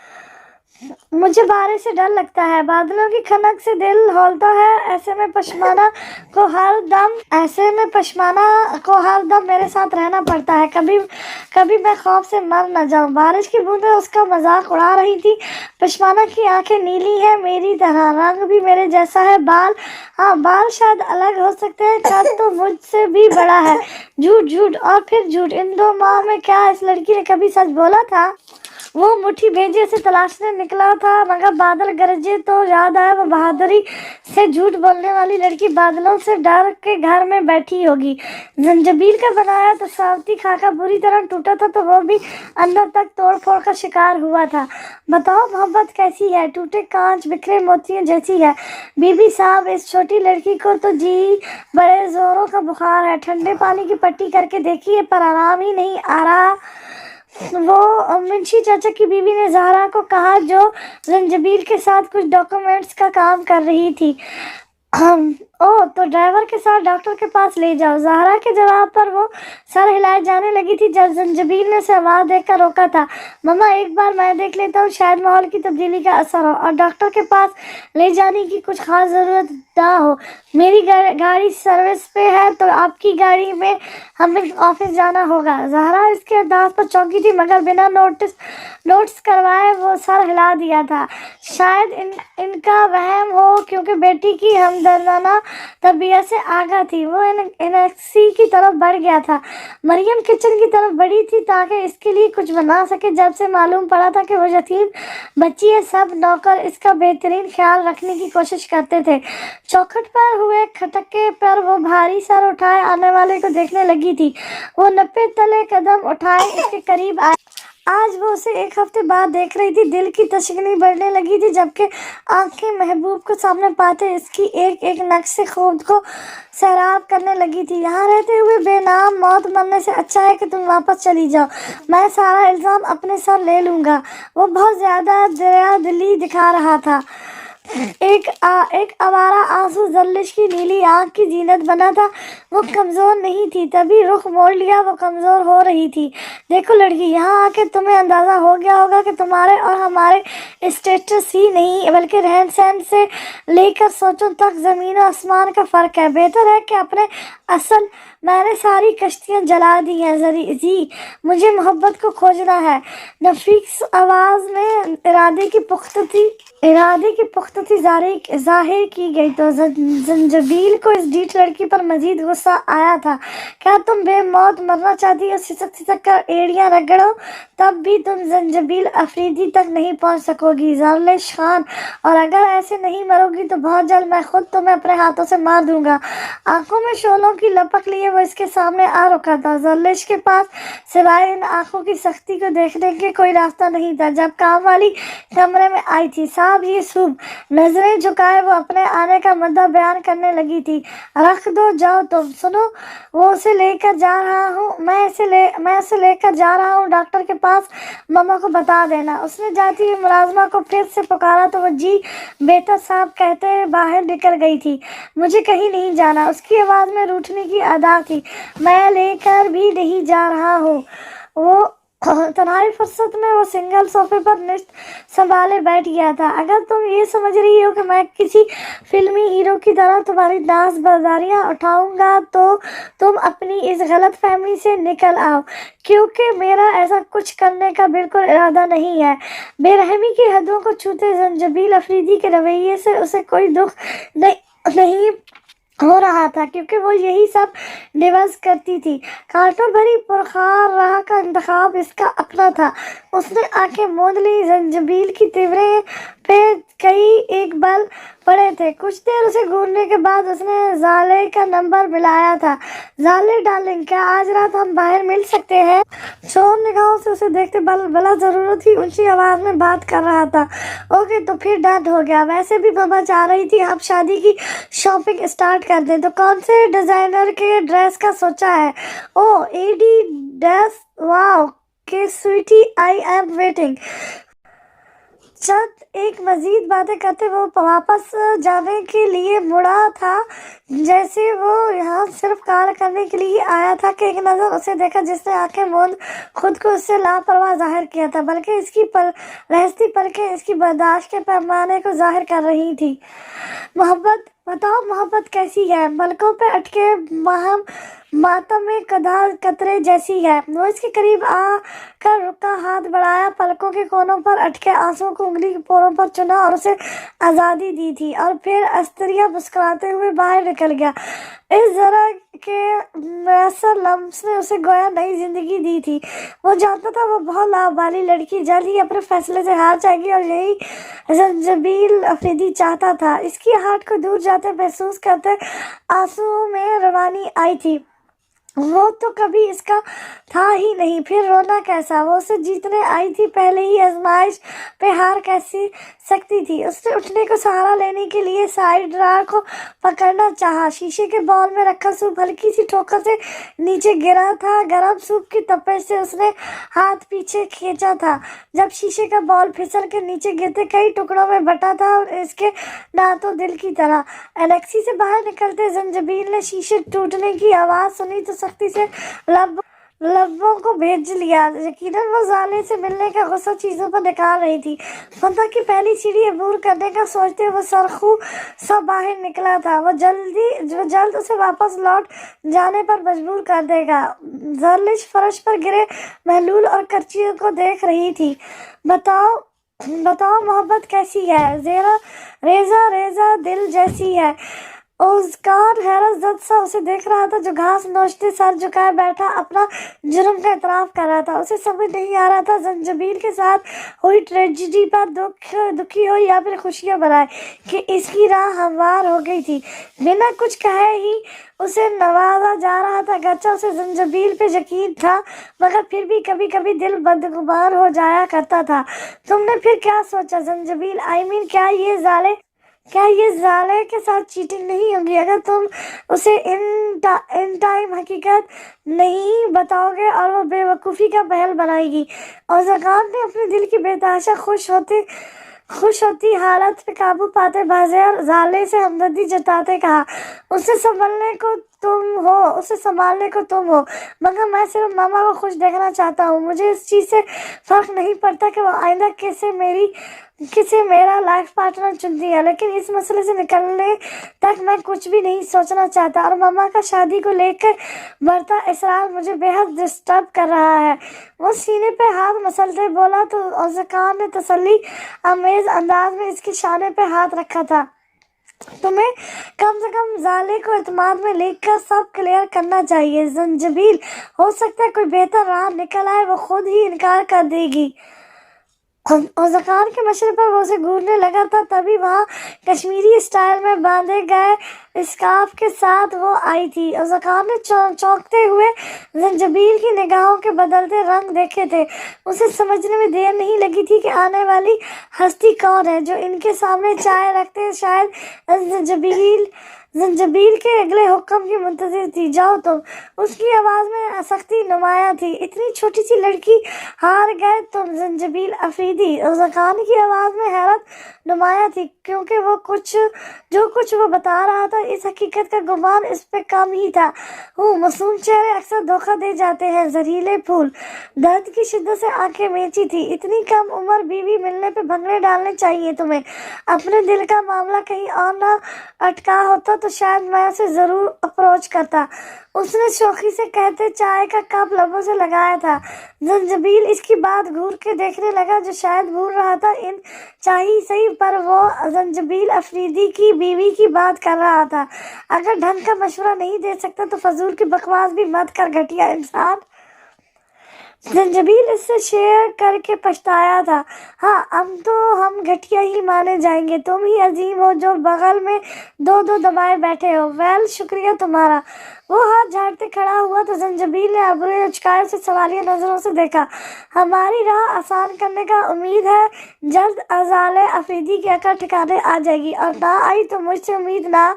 मुझे बारिश से डर लगता है, बादलों की खनक से दिल हौलता है। ऐसे में पशमाना को हर दम मेरे साथ रहना पड़ता है। कभी मैं खौफ से मर न जाऊं। बारिश की बूंदें उसका मजाक उड़ा रही थी। पशमाना की आंखें नीली है मेरी तरह, रंग भी मेरे जैसा है। हाँ, बाल शायद अलग हो सकते हैं, कद तो मुझसे भी बड़ा है। झूठ और फिर झूठ। इन 2 माह में क्या इस लड़की ने कभी सच बोला था? वो मुट्ठी भेजे से तलाशने निकला था, मगर बादल गरजे तो याद आया वो बहादुरी से झूठ बोलने वाली लड़की बादलों से डर के घर में बैठी होगी। जंजबील का बनाया तो सावती खाका बुरी तरह टूटा था, तो वो भी अंदर तक तोड़ फोड़ का शिकार हुआ था। बताओ मोहब्बत कैसी है? टूटे कांच बिखरे मोतियों जैसी है। बीबी साहब, इस छोटी लड़की को तो जी बड़े जोरों का बुखार है। ठंडे पानी की पट्टी करके देखिए, पर आराम ही नहीं आ रहा। वो मुंशी चाचा की बीवी ने ज़हरा को कहा, जो जंजबील के साथ कुछ डॉक्यूमेंट्स का काम कर रही थी। ओह, तो ड्राइवर के साथ डॉक्टर के पास ले जाओ। ज़हरा के जवाब पर वो सर हिलाए जाने लगी थी जब जंजबील ने उसे आवाज़ देकर रोका था। मम्मा, एक बार मैं देख लेता हूँ, शायद माहौल की तब्दीली का असर हो और डॉक्टर के पास ले जाने की कुछ खास ज़रूरत ना हो। मेरी गाड़ी सर्विस पे है, तो आपकी गाड़ी में हमें ऑफिस जाना होगा। ज़हरा इसके अंदाज पर चौंकी थी, मगर बिना नोट्स करवाए वो सर हिला दिया था। शायद इनका वहम हो, क्योंकि बेटी की हमदर्दाना तबीयत से आगा थी। वो एनेक्सी की तरफ बढ़ गया था। मरियम किचन की तरफ बढ़ी थी ताकि इसके लिए कुछ बना सके। जब से मालूम पड़ा था कि वो यतीम बच्ची है, सब नौकर इसका बेहतरीन ख्याल रखने की कोशिश करते थे। चौखट पर हुए खटके पर वो भारी सर उठाए आने वाले को देखने लगी थी। वो 90 तले कदम उठाए इसके करीब आए। आज वो उसे एक हफ्ते बाद देख रही थी। दिल की तशगनी बढ़ने लगी थी, जबकि आंखें महबूब को सामने पाते इसकी एक एक नक्श से खुद को सैराब करने लगी थी। यहाँ रहते हुए बेनाम मौत मरने से अच्छा है कि तुम वापस चली जाओ। मैं सारा इल्ज़ाम अपने सर ले लूँगा। वो बहुत ज़्यादा दया दिली दिखा रहा था। एक आवारा आंसू जल्लिश की नीली आंख की जीनत बना था। वो कमज़ोर नहीं थी, तभी रुख मोड़ लिया। वो कमज़ोर हो रही थी। देखो लड़की, यहाँ आके तुम्हें अंदाज़ा हो गया होगा कि तुम्हारे और हमारे स्टेटस ही नहीं बल्कि रहन सहन से लेकर सोचों तक ज़मीन और आसमान का फ़र्क है। बेहतर है कि अपने असल मैंने सारी कश्तियाँ जला दी हैं जी, मुझे मोहब्बत को खोजना है। नफीस आवाज़ में इरादे की पुख्तती ज़ाहिर की गई तो जंजबील को इस ढीठ लड़की पर मजीद गुस्सा आया था। क्या तुम बेमौत मरना चाहती हो? सिसक कर एड़ियाँ रगड़ो, तब भी तुम जंजबील अफरीदी तक नहीं पहुंच सकोगी ज़रलिश खान, और अगर ऐसे नहीं मरोगी तो बहुत जल्द मैं खुद तुम्हें अपने हाथों से मार दूंगा। आंखों में शोलों की लपक लिए वो इसके सामने आ रुका था। ज़रलिश के पास सिवाय इन आंखों की सख्ती को देखने के कोई रास्ता नहीं था। जब काम वाली कमरे में आई थी, साहब ये सूब, नजरें झुकाए वो अपने आने का मुद्दा बयान करने लगी थी। रख दो, जाओ तुम। सुनो, वो उसे लेकर जा रहा हूँ, मैं उसे लेकर जा रहा हूँ डॉक्टर के पास, मम्मा को बता देना। उसने जाती हुई मुलाजमा को फिर से पुकारा तो वो जी बेटा साहब कहते बाहर निकल गई थी। मुझे कहीं नहीं जाना, उसकी आवाज़ में रूठने की अदा थी। मैं लेकर भी नहीं जा रहा हूँ। वो तन्हाई फुर्सत में वो सिंगल सोफे पर निश्चित संभाले बैठ गया था। अगर तुम ये समझ रही हो कि मैं किसी फिल्मी हीरो की तरह तुम्हारी दास बर्दारियाँ उठाऊंगा, तो तुम अपनी इस गलत फहमी से निकल आओ, क्योंकि मेरा ऐसा कुछ करने का बिल्कुल इरादा नहीं है। बेरहमी की हदों को छूते जंजबील अफरीदी के रवैये से उसे कोई दुख नहीं हो रहा था, क्योंकि वो यही सब डिवर्स करती थी। कांटों भरी पुरखार राह का इंतखाब इसका अपना था। उसने आंखें मूंद ली। जंजबील की तिवरे पे कई एक बल पड़े थे। कुछ देर उसे घूरने के बाद उसने जाले का नंबर मिलाया था। जाले डार्लिंग, क्या आज रात हम बाहर मिल सकते हैं? चोर निगाहों से उसे देखते भला जरूरत ही ऊंची आवाज में बात कर रहा था। ओके, तो फिर डन हो गया। वैसे भी मम्मा चाह रही थी आप शादी की शॉपिंग स्टार्ट कर दें, तो कौन से डिजाइनर के ड्रेस का सोचा है? ओ, एडी ड्रेस, वाओ के स्वीटी, आई एम वेटिंग। चंद एक मजीद बातें करते वो वापस जाने के लिए मुड़ा था, जैसे वो यहाँ सिर्फ कॉल करने के लिए आया था कि एक नज़र उसे देखा जिसने आंखें मूंद खुद को उससे लापरवाह जाहिर किया था, बल्कि इसकी लहस्ती पलकें इसकी बर्दाश्त के पैमाने को जाहिर कर रही थी। मोहब्बत, बताओ मोहब्बत कैसी है? पलकों पे अटके मातम में कतरे जैसी है। वो इसके करीब आ कर रुका, हाथ बढ़ाया, पलकों के कोनों पर अटके आंसुओं को उंगली के पोरों पर चुना और उसे आज़ादी दी थी, और फिर अस्तरिया मुस्कुराते हुए बाहर निकल गया। इस जरा के मैसर लम्स ने उसे गोया नई जिंदगी दी थी। वो जानता था वो बहुत लावाली लड़की जल्द ही अपने फैसले से हार जाएगी, और यही जंजबील अफरीदी चाहता था। इसकी हार्ट को दूर जाते महसूस करते आंसुओं में रवानी आई थी। वो तो कभी इसका था ही नहीं, फिर रोना कैसा? वो उसे जीतने आई थी, पहले ही आजमाइश पे हार कैसी सकती थी? उसने उठने को सहारा लेने के लिए साइड ड्रार को पकड़ना चाहा। शीशे के बाउल में रखा सूप हल्की सी ठोकर से नीचे गिरा था। गरम सूप की तपिश से उसने हाथ पीछे खींचा था जब शीशे का बाउल फिसल के नीचे गिरते कई टुकड़ों में बटा था, और इसके दांतों दिल की तरह। एलेक्सी से बाहर निकलते जंजबील ने शीशे टूटने की आवाज सुनी तो सख्ती से लब्बों को भेज लिया। यकीनन वो जाले से मिलने का गुस्सा चीजों पर निकाल रही थी। फतह की पहली सीढ़ी अबूर करने का सोचते वो सरखू सा बाहर निकला था। वो जल्द उसे वापस लौट जाने पर मजबूर कर देगा। जर्लिश फर्श पर गिरे महलूल और कर्चियों को देख रही थी। बताओ मोहब्बत कैसी है? रेजा दिल जैसी है। ओस्कार हैरत जद सा उसे देख रहा था, जो घास नोचते सर झुकाए बैठा अपना जुर्म का इतराफ कर रहा था। उसे समझ नहीं आ रहा था जंजबील के साथ हुई ट्रेजिडी पर दुखी हो या फिर खुशियां बनाए कि इसकी राह हमवार हो गई थी। बिना कुछ कहे ही उसे नवाजा जा रहा था। गच्चा उसे जंजबील पे यकीन था, मगर फिर भी कभी कभी दिल बदगुमान हो जाया करता था। तुमने फिर क्या सोचा जंजबील? क्या ये जाले के साथ चीटिंग नहीं होगी अगर तुम उसे इन टाइम हकीकत नहीं बताओगे और वो बेवकूफ़ी का बहल बनाएगी? और ज़कात ने अपने दिल की बेतहाशा खुश होती हालत पे काबू पाते बाजे और जाले से हमदर्दी जताते कहा, उसे संभालने को तुम हो, मगर मैं सिर्फ मामा को खुश देखना चाहता हूँ। मुझे इस चीज़ से फर्क नहीं पड़ता कि वो आइंदा किसे मेरा लाइफ पार्टनर चुनती है, लेकिन इस मसले से निकलने तक मैं कुछ भी नहीं सोचना चाहता। और मामा का शादी को लेकर बढ़ता इसरार मुझे बेहद डिस्टर्ब कर रहा है। वो सीने पे हाथ मसलते बोला तो औज़कान ने तसल्ली आमेज अंदाज में इसके शाने पे हाथ रखा था। तुम्हें कम से कम जाले को एतमाद में लेकर सब क्लियर करना चाहिए जंजबील। हो सकता है कोई बेहतर राह निकल आए, वो खुद ही इनकार कर देगी। और ज़कान के मशरे पर वो उसे घूरने लगा था, तभी वहाँ कश्मीरी स्टाइल में बांधे गए स्कार्फ के साथ वो आई थी। और ज़कान ने चौंकते हुए जंजबील की निगाहों के बदलते रंग देखे थे। उसे समझने में देर नहीं लगी थी कि आने वाली हस्ती कौन है जो इनके सामने चाय रखते शायद जंजबील के अगले हुक्म की मुंतज़िर थी। जाओ तुम। उसकी आवाज़ में सख्ती नुमाया थी। इतनी छोटी सी लड़की, हार गए तुम जंजबील अफरीदी? और ज़कान की आवाज़ में हैरत नुमाया थी, क्योंकि जो कुछ वो बता रहा था इस हकीकत का गुमान इस पे कम ही था। मासूम चेहरे अक्सर धोखा दे जाते हैं, जहरीले फूल। दर्द की शिद्दत से आंखें मेची थी। इतनी कम उम्र बीवी मिलने पे भंगड़े डालने चाहिए तुम्हें। अपने दिल का मामला कहीं और ना अटका होता तो शायद मैं उसे जरूर अप्रोच करता। उसने शौकी से कहते चाय का कप लबों से लगाया था। जंजबील इसकी बात घूर के देखने लगा, जो शायद भूल रहा था इन चाही सही, पर वो जंजबील अफरीदी की बीवी की बात कर रहा था। अगर ढंग का मशवरा नहीं दे सकता तो फजूल की बकवास भी मत कर, घटिया इंसान। जंजबील इससे शेयर करके पछताया था। हाँ, अब तो हम घटिया ही माने जाएंगे। तुम ही अजीम हो जो बगल में दो दबाए बैठे हो। वेल, शुक्रिया तुम्हारा। वो हाथ झाड़ते खड़ा हुआ तो जंजबील ने अबरूएं उचकाए उसे सवालिया नजरों से देखा। हमारी राह आसान करने का उम्मीद है जल्द अजाले अफरीदी की अकल ठिकाने आ जाएगी, और ना आई तो मुझसे उम्मीद ना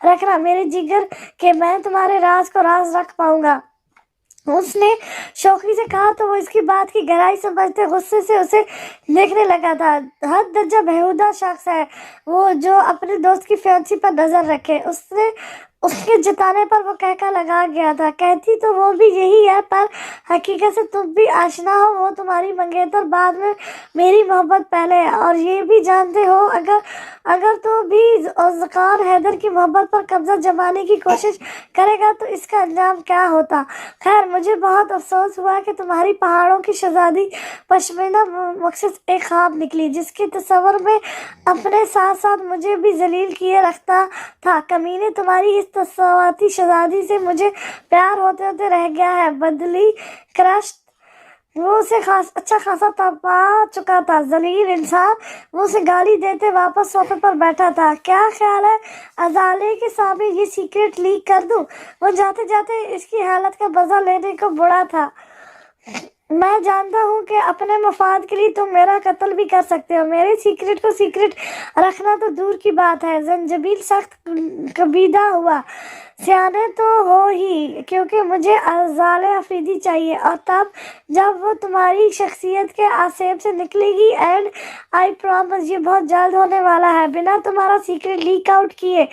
रखना मेरे जिगर के मैं तुम्हारे राज को राज रख पाऊंगा। उसने शौकी से कहा तो वो इसकी बात की गहराई समझते गुस्से से उसे देखने लगा था। हद दर्जा बेहुदा शख्स है वो जो अपने दोस्त की फियांसी पर नजर रखे। उसके जताने पर वो कहका लगा गया था। कहती तो वो भी यही है, पर हकीकत से तुम भी आशना हो। वो तुम्हारी मंगेतर बाद में, मेरी मोहब्बत पहले है। और ये भी जानते हो अगर तो भी ज़कान हैदर की मोहब्बत पर कब्जा जमाने की कोशिश करेगा तो इसका अंजाम क्या होता। खैर, मुझे बहुत अफसोस हुआ कि तुम्हारी पहाड़ों की शहजादी पश्मीना मकसद एक ख्वाब निकली, जिसके तस्वर में अपने साथ साथ मुझे भी जलील किए रखता था। कमीने, तुम्हारी इस तस्वाती शहजादी से मुझे प्यार होते होते रह गया है। बदली क्रश وہ اسے اچھا خاصا تڑپا چکا تھا۔ ذلیل انسان، وہ اسے گالی دیتے واپس صوفے پر بیٹھا تھا۔ کیا خیال ہے ازالے کے سامنے یہ سیکرٹ لیک کر دوں؟ وہ جاتے جاتے اس کی حالت کا مزہ لینے کو بڑا تھا۔ میں جانتا ہوں کہ اپنے مفاد کے لیے تم میرا قتل بھی کر سکتے ہو، میرے سیکرٹ کو سیکرٹ رکھنا تو دور کی بات ہے۔ زنجبیل سخت کبیدہ ہوا۔ سیانے تو ہو ہی، کیونکہ مجھے ازالے افریدی چاہیے، اور تب جب وہ تمہاری شخصیت کے آسیب سے نکلے گی، اینڈ آئی پرامس یہ بہت جلد ہونے والا ہے، بنا تمہارا سیکرٹ لیک آؤٹ کیے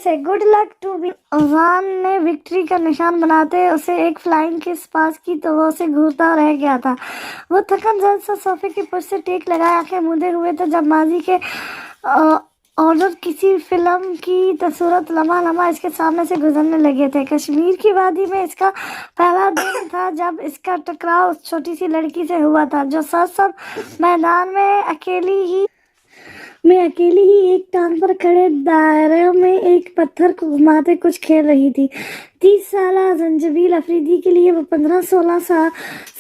سے۔ Good luck to be. Azan نے وکٹری کا نشان بناتے اسے ایک فلائنگ کس پاس کی تو وہ اسے گھورتا رہ گیا تھا۔ وہ تھکن زد سا صوفے کی پشت سے ٹیک لگائے آنکھیں موندے ہوئے تھا جب ماضی کے آرڈر کسی فلم کی تصورات لمحہ لمحہ اس کے سامنے سے گزرنے لگے تھے۔ کشمیر کی وادی میں اس کا پہلا دن تھا جب اس کا ٹکراؤ اس چھوٹی سی لڑکی سے ہوا تھا جو سب میدان میں اکیلی ہی ایک ٹانگ پر کھڑے دائرے میں ایک پتھر کو گھماتے کچھ کھیل رہی تھی۔ 30 سالہ زنجبیل افریدی کے لیے وہ 15-16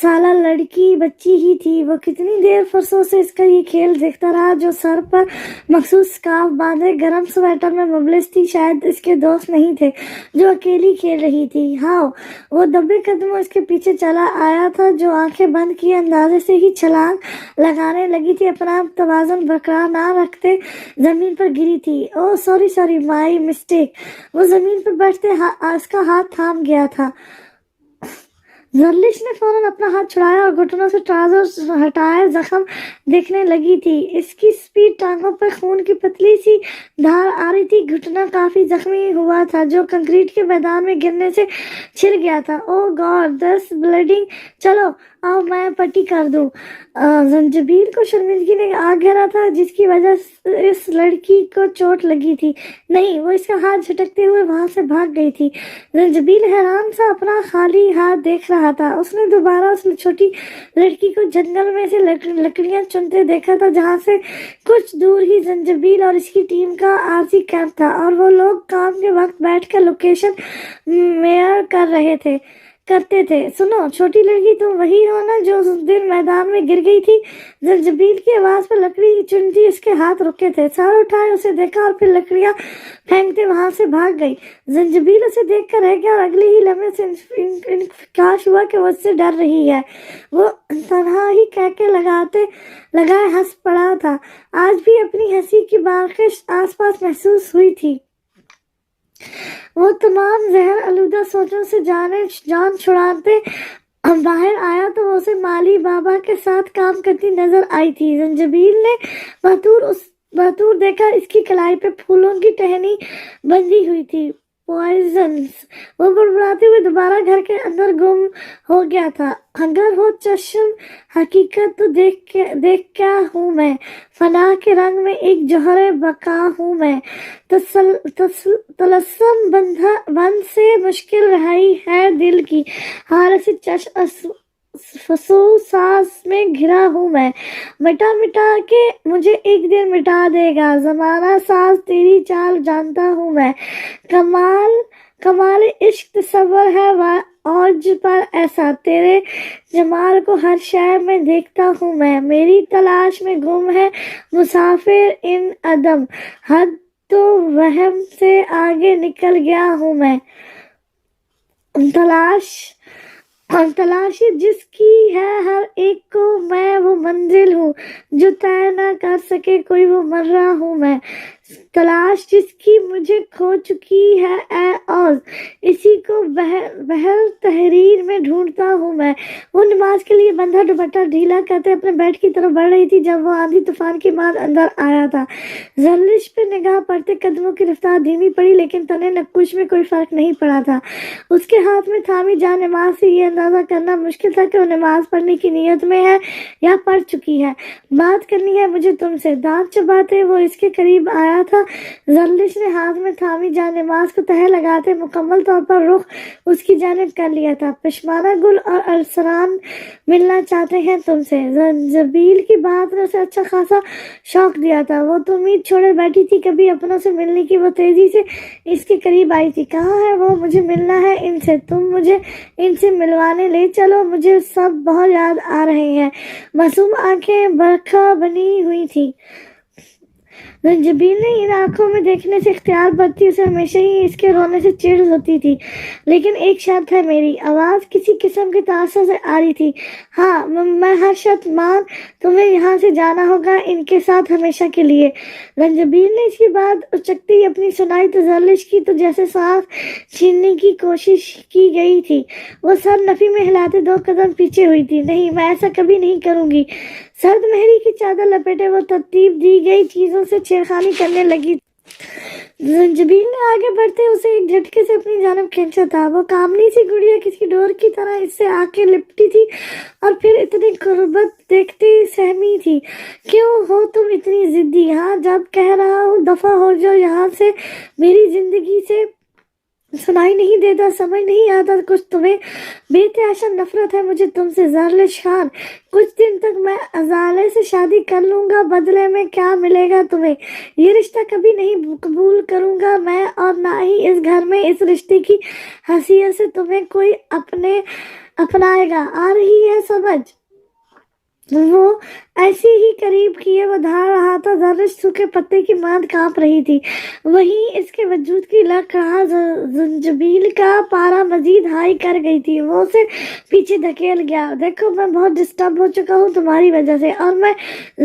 سالہ لڑکی بچی ہی تھی۔ وہ کتنی دیر فرسوں سے اس کا یہ کھیل دیکھتا رہا جو سر پر مخصوص سکارف باندھے گرم سویٹر میں ملبوس تھی۔ شاید اس کے دوست نہیں تھے جو اکیلی کھیل رہی تھی۔ ہاؤ! وہ دبے قدموں اس کے پیچھے چلا آیا تھا جو آنکھیں بند کیے اندازے سے ہی چھلانگ لگانے لگی تھی۔ اپنا توازن برقرار نہ رکھتے زمین پر گری تھی۔ اوہ سوری مائی مسٹیک۔ وہ زمین پر بیٹھتے اس کا ہاتھ تھام گیا تھا۔ زرلش نے فوراً اپنا ہاتھ چھڑایا اور گھٹنوں سے ٹراؤزر ہٹائے۔ زخم دیکھنے لگی تھی۔ اس کی سپیڈ ٹانگوں پر خون کی پتلی سی دھار آ رہی تھی۔ گھٹنا کافی زخمی ہوا تھا جو کنکریٹ کے میدان میں گرنے سے چھل گیا تھا۔ اوہ گاڈ، دس بلیڈنگ۔ چلو آؤ میں پٹی کر دوں۔ زنجبیل کو شرمندگی نے آ گھیرا تھا جس کی وجہ اس لڑکی کو چوٹ لگی تھی۔ نہیں، وہ اس کا ہاتھ جھٹکتے ہوئے وہاں سے بھاگ گئی تھی۔ زنجبیل حیران سا اپنا خالی ہاتھ دیکھ رہا تھا۔ اس نے دوبارہ اس چھوٹی لڑکی کو جنگل میں سے لکڑیاں چنتے دیکھا تھا جہاں سے کچھ دور ہی زنجبیل اور اس کی ٹیم کا عارضی کیمپ تھا، اور وہ لوگ کام کے وقت بیٹھ کر لوکیشن میئر کرتے تھے۔ سنو چھوٹی لڑکی، تم وہی ہو نا جو اس دن میدان میں گر گئی تھی؟ زنجبیل کی آواز پر لکڑی چنتی اس کے ہاتھ رکے تھے۔ سر اٹھائے اسے دیکھا اور پھر لکڑیاں پھینکتے وہاں سے بھاگ گئی۔ زنجبیل اسے دیکھ کر رہ گیا اور اگلے ہی لمحے سے انکشاف ہوا کہ وہ اس سے ڈر رہی ہے۔ وہ تنہا ہی کہکے لگائے ہنس پڑا تھا۔ آج بھی اپنی ہنسی کی بارش آس پاس محسوس ہوئی تھی۔ وہ تمام زہر آلودہ سوچوں سے جان چھڑاتے باہر آیا تو وہ اسے مالی بابا کے ساتھ کام کرتی نظر آئی تھی۔ زنجبیل نے بہتور دیکھا، اس کی کلائی پہ پھولوں کی ٹہنی بندھی ہوئی تھی۔ پوائزنس! وہ بڑبڑاتے ہوئے دوبارہ گھر کے اندر گم ہو گیا تھا۔ اگر ہو چشم حقیقت تو دیکھ کیا ہوں میں؟ فنا کے رنگ میں ایک جوہر بقا ہوں میں۔ طلسم بند سے مشکل رہائی ہے دل کی، حالت سے چشم فسو ساز میں گھرا ہوں میں۔ مٹا کے مجھے ایک دن مٹا دے گا زمانہ ساز، تیری چال جانتا ہوں میں۔ کمال عشق تصور ہے اوج پر ایسا، تیرے جمال کو ہر شے میں دیکھتا ہوں میں۔ میری تلاش میں گم ہے مسافر ان عدم، حد تو وہم سے آگے نکل گیا ہوں میں۔ تلاشی جس کی ہے ہر ایک کو میں، وہ منزل ہوں جو طے نہ کر سکے کوئی، وہ مرہ ہوں میں۔ تلاش جس کی مجھے کھو چکی ہے اے اوز، اسی کو بحر تحریر میں ڈھونڈتا ہوں میں۔ وہ نماز کے لیے بندھا دوپٹہ ڈھیلا کرتے اپنے بیڈ کی طرف بڑھ رہی تھی جب وہ آندھی طوفان کے بعد اندر آیا تھا۔ زرلش پہ نگاہ پڑتے قدموں کی رفتار دھیمی پڑی، لیکن تنے نقوش میں کوئی فرق نہیں پڑا تھا۔ اس کے ہاتھ میں تھامی جا نماز سے یہ اندازہ کرنا مشکل تھا کہ وہ نماز پڑھنے کی نیت میں ہے یا پڑھ چکی ہے۔ بات کرنی ہے مجھے تم سے۔ دانت چباتے وہ اس کے قریب آیا رہا تھا۔ زرلش نے ہاتھ میں تھامی جانماز کو تہہ لگاتے مکمل طور پر رخ اس کی جانب کر لیا تھا۔ پشمانہ گل اور ارسلان ملنا چاہتے ہیں تم سے۔ زنجبیل کی بات نے اسے اچھا خاصا شوق دیا تھا۔ وہ تو امید چھوڑے بیٹھی تھی کبھی اپنوں سے ملنے کی۔ وہ تیزی سے اس کے قریب آئی تھی۔ کہاں ہے وہ؟ مجھے ملنا ہے ان سے، تم مجھے ان سے ملوانے لے چلو، مجھے سب بہت یاد آ رہے ہیں۔ معصوم آنکھیں برکھا بنی ہوئی تھی۔ زنجبیل نے ان آنکھوں میں دیکھنے سے اختیار برتی، اسے ہمیشہ ہی اس کے رونے سے چڑ ہوتی تھی۔ لیکن ایک شرط ہے میری۔ آواز کسی قسم کے تاثر سے آ رہی تھی۔ ہاں، میں ہر شرط مان، تمہیں یہاں سے جانا ہوگا ان کے ساتھ ہمیشہ کے لیے۔ زنجبیل نے اس کی بات اچکتے ہی اپنی سنائی تو زرلش کی تو جیسے سانس چھیننے کی کوشش کی گئی تھی۔ وہ سر نفی میں ہلاتے 2 قدم پیچھے ہوئی تھی۔ نہیں، میں ایسا کبھی نہیں کروں گی۔ سرد مہری کی چادر لپیٹے وہ ترتیب دی گئی چیزوں سے چھیڑخانی کرنے لگی۔ زنجبیل نے آگے بڑھتے اسے ایک جھٹکے سے اپنی جانب کھینچا تھا۔ وہ کامنی سی گڑیا کسی ڈور کی طرح اس سے آ کے لپٹی تھی اور پھر اتنی قربت دیکھتے سہمی تھی۔ کیوں ہو تم اتنی ضدی؟ ہاں، جب کہہ رہا ہوں دفع ہو جاؤ یہاں سے، میری زندگی سے۔ سنائی نہیں دیتا، سمجھ نہیں آتا کچھ تمہیں؟ بے تحاشا نفرت ہے مجھے تم سے زرلش خان۔ کچھ دن تک میں ازالے سے شادی کر لوں گا، بدلے میں کیا ملے گا تمہیں؟ یہ رشتہ کبھی نہیں قبول کروں گا میں، اور نہ ہی اس گھر میں اس رشتے کی حیثیت سے تمہیں کوئی اپنائے گا۔ آ رہی ہے سمجھ؟ وہ ایسے ہی قریب کیے وہ دھاڑ رہا تھا۔ زرلش سوکھے پتے کی مانند کانپ رہی تھی۔ وہیں اس کے وجود کی لڑکھڑاہٹ زنجبیل کا پارا مزید ہائی کر گئی تھی۔ وہ اسے پیچھے دھکیل گیا۔ دیکھو، میں بہت ڈسٹرب ہو چکا ہوں تمہاری وجہ سے، اور میں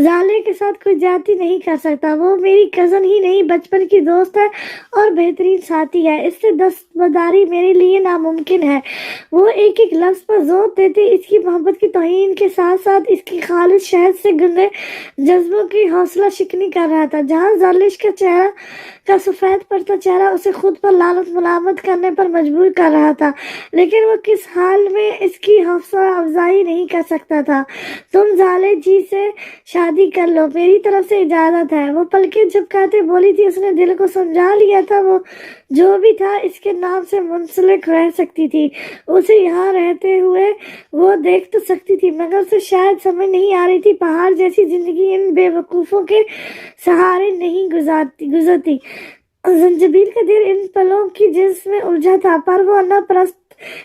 زالے کے ساتھ کوئی زیادتی نہیں کر سکتا۔ وہ میری کزن ہی نہیں، بچپن کی دوست ہے اور بہترین ساتھی ہے۔ اس سے دستبرداری میرے لیے ناممکن ہے۔ وہ ایک ایک لفظ پر زور دیتے اس کی محبت کی توہین کے ساتھ ساتھ اس کی خالص شہد سے گندے جذبوں کی حوصلہ شکنی کر رہا تھا۔ جہاں زرلش کا سفید پڑتا چہرہ اسے خود پر لعنت ملامت کرنے پر مجبور کر رہا تھا، لیکن وہ کس حال میں اس کی حوصلہ افزائی نہیں کر سکتا تھا۔ تم زالے جی سے شادی کر لو، میری طرف سے اجازت ہے۔ وہ پلکیں جھپکاتے بولی تھی۔ اس نے دل کو سمجھا لیا تھا، وہ جو بھی تھا اس کے نام سے منسلک رہ سکتی تھی۔ اسے یہاں رہتے ہوئے وہ دیکھ تو سکتی تھی، مگر اسے شاید سمجھ نہیں آ رہی تھی پہاڑ جیسی زندگی ان بے وقوفوں کے سہارے نہیں گزرتی۔ زنجبیل کا دل ان پلوں کی جنس میں الجھا تھا، پر وہ انا پرست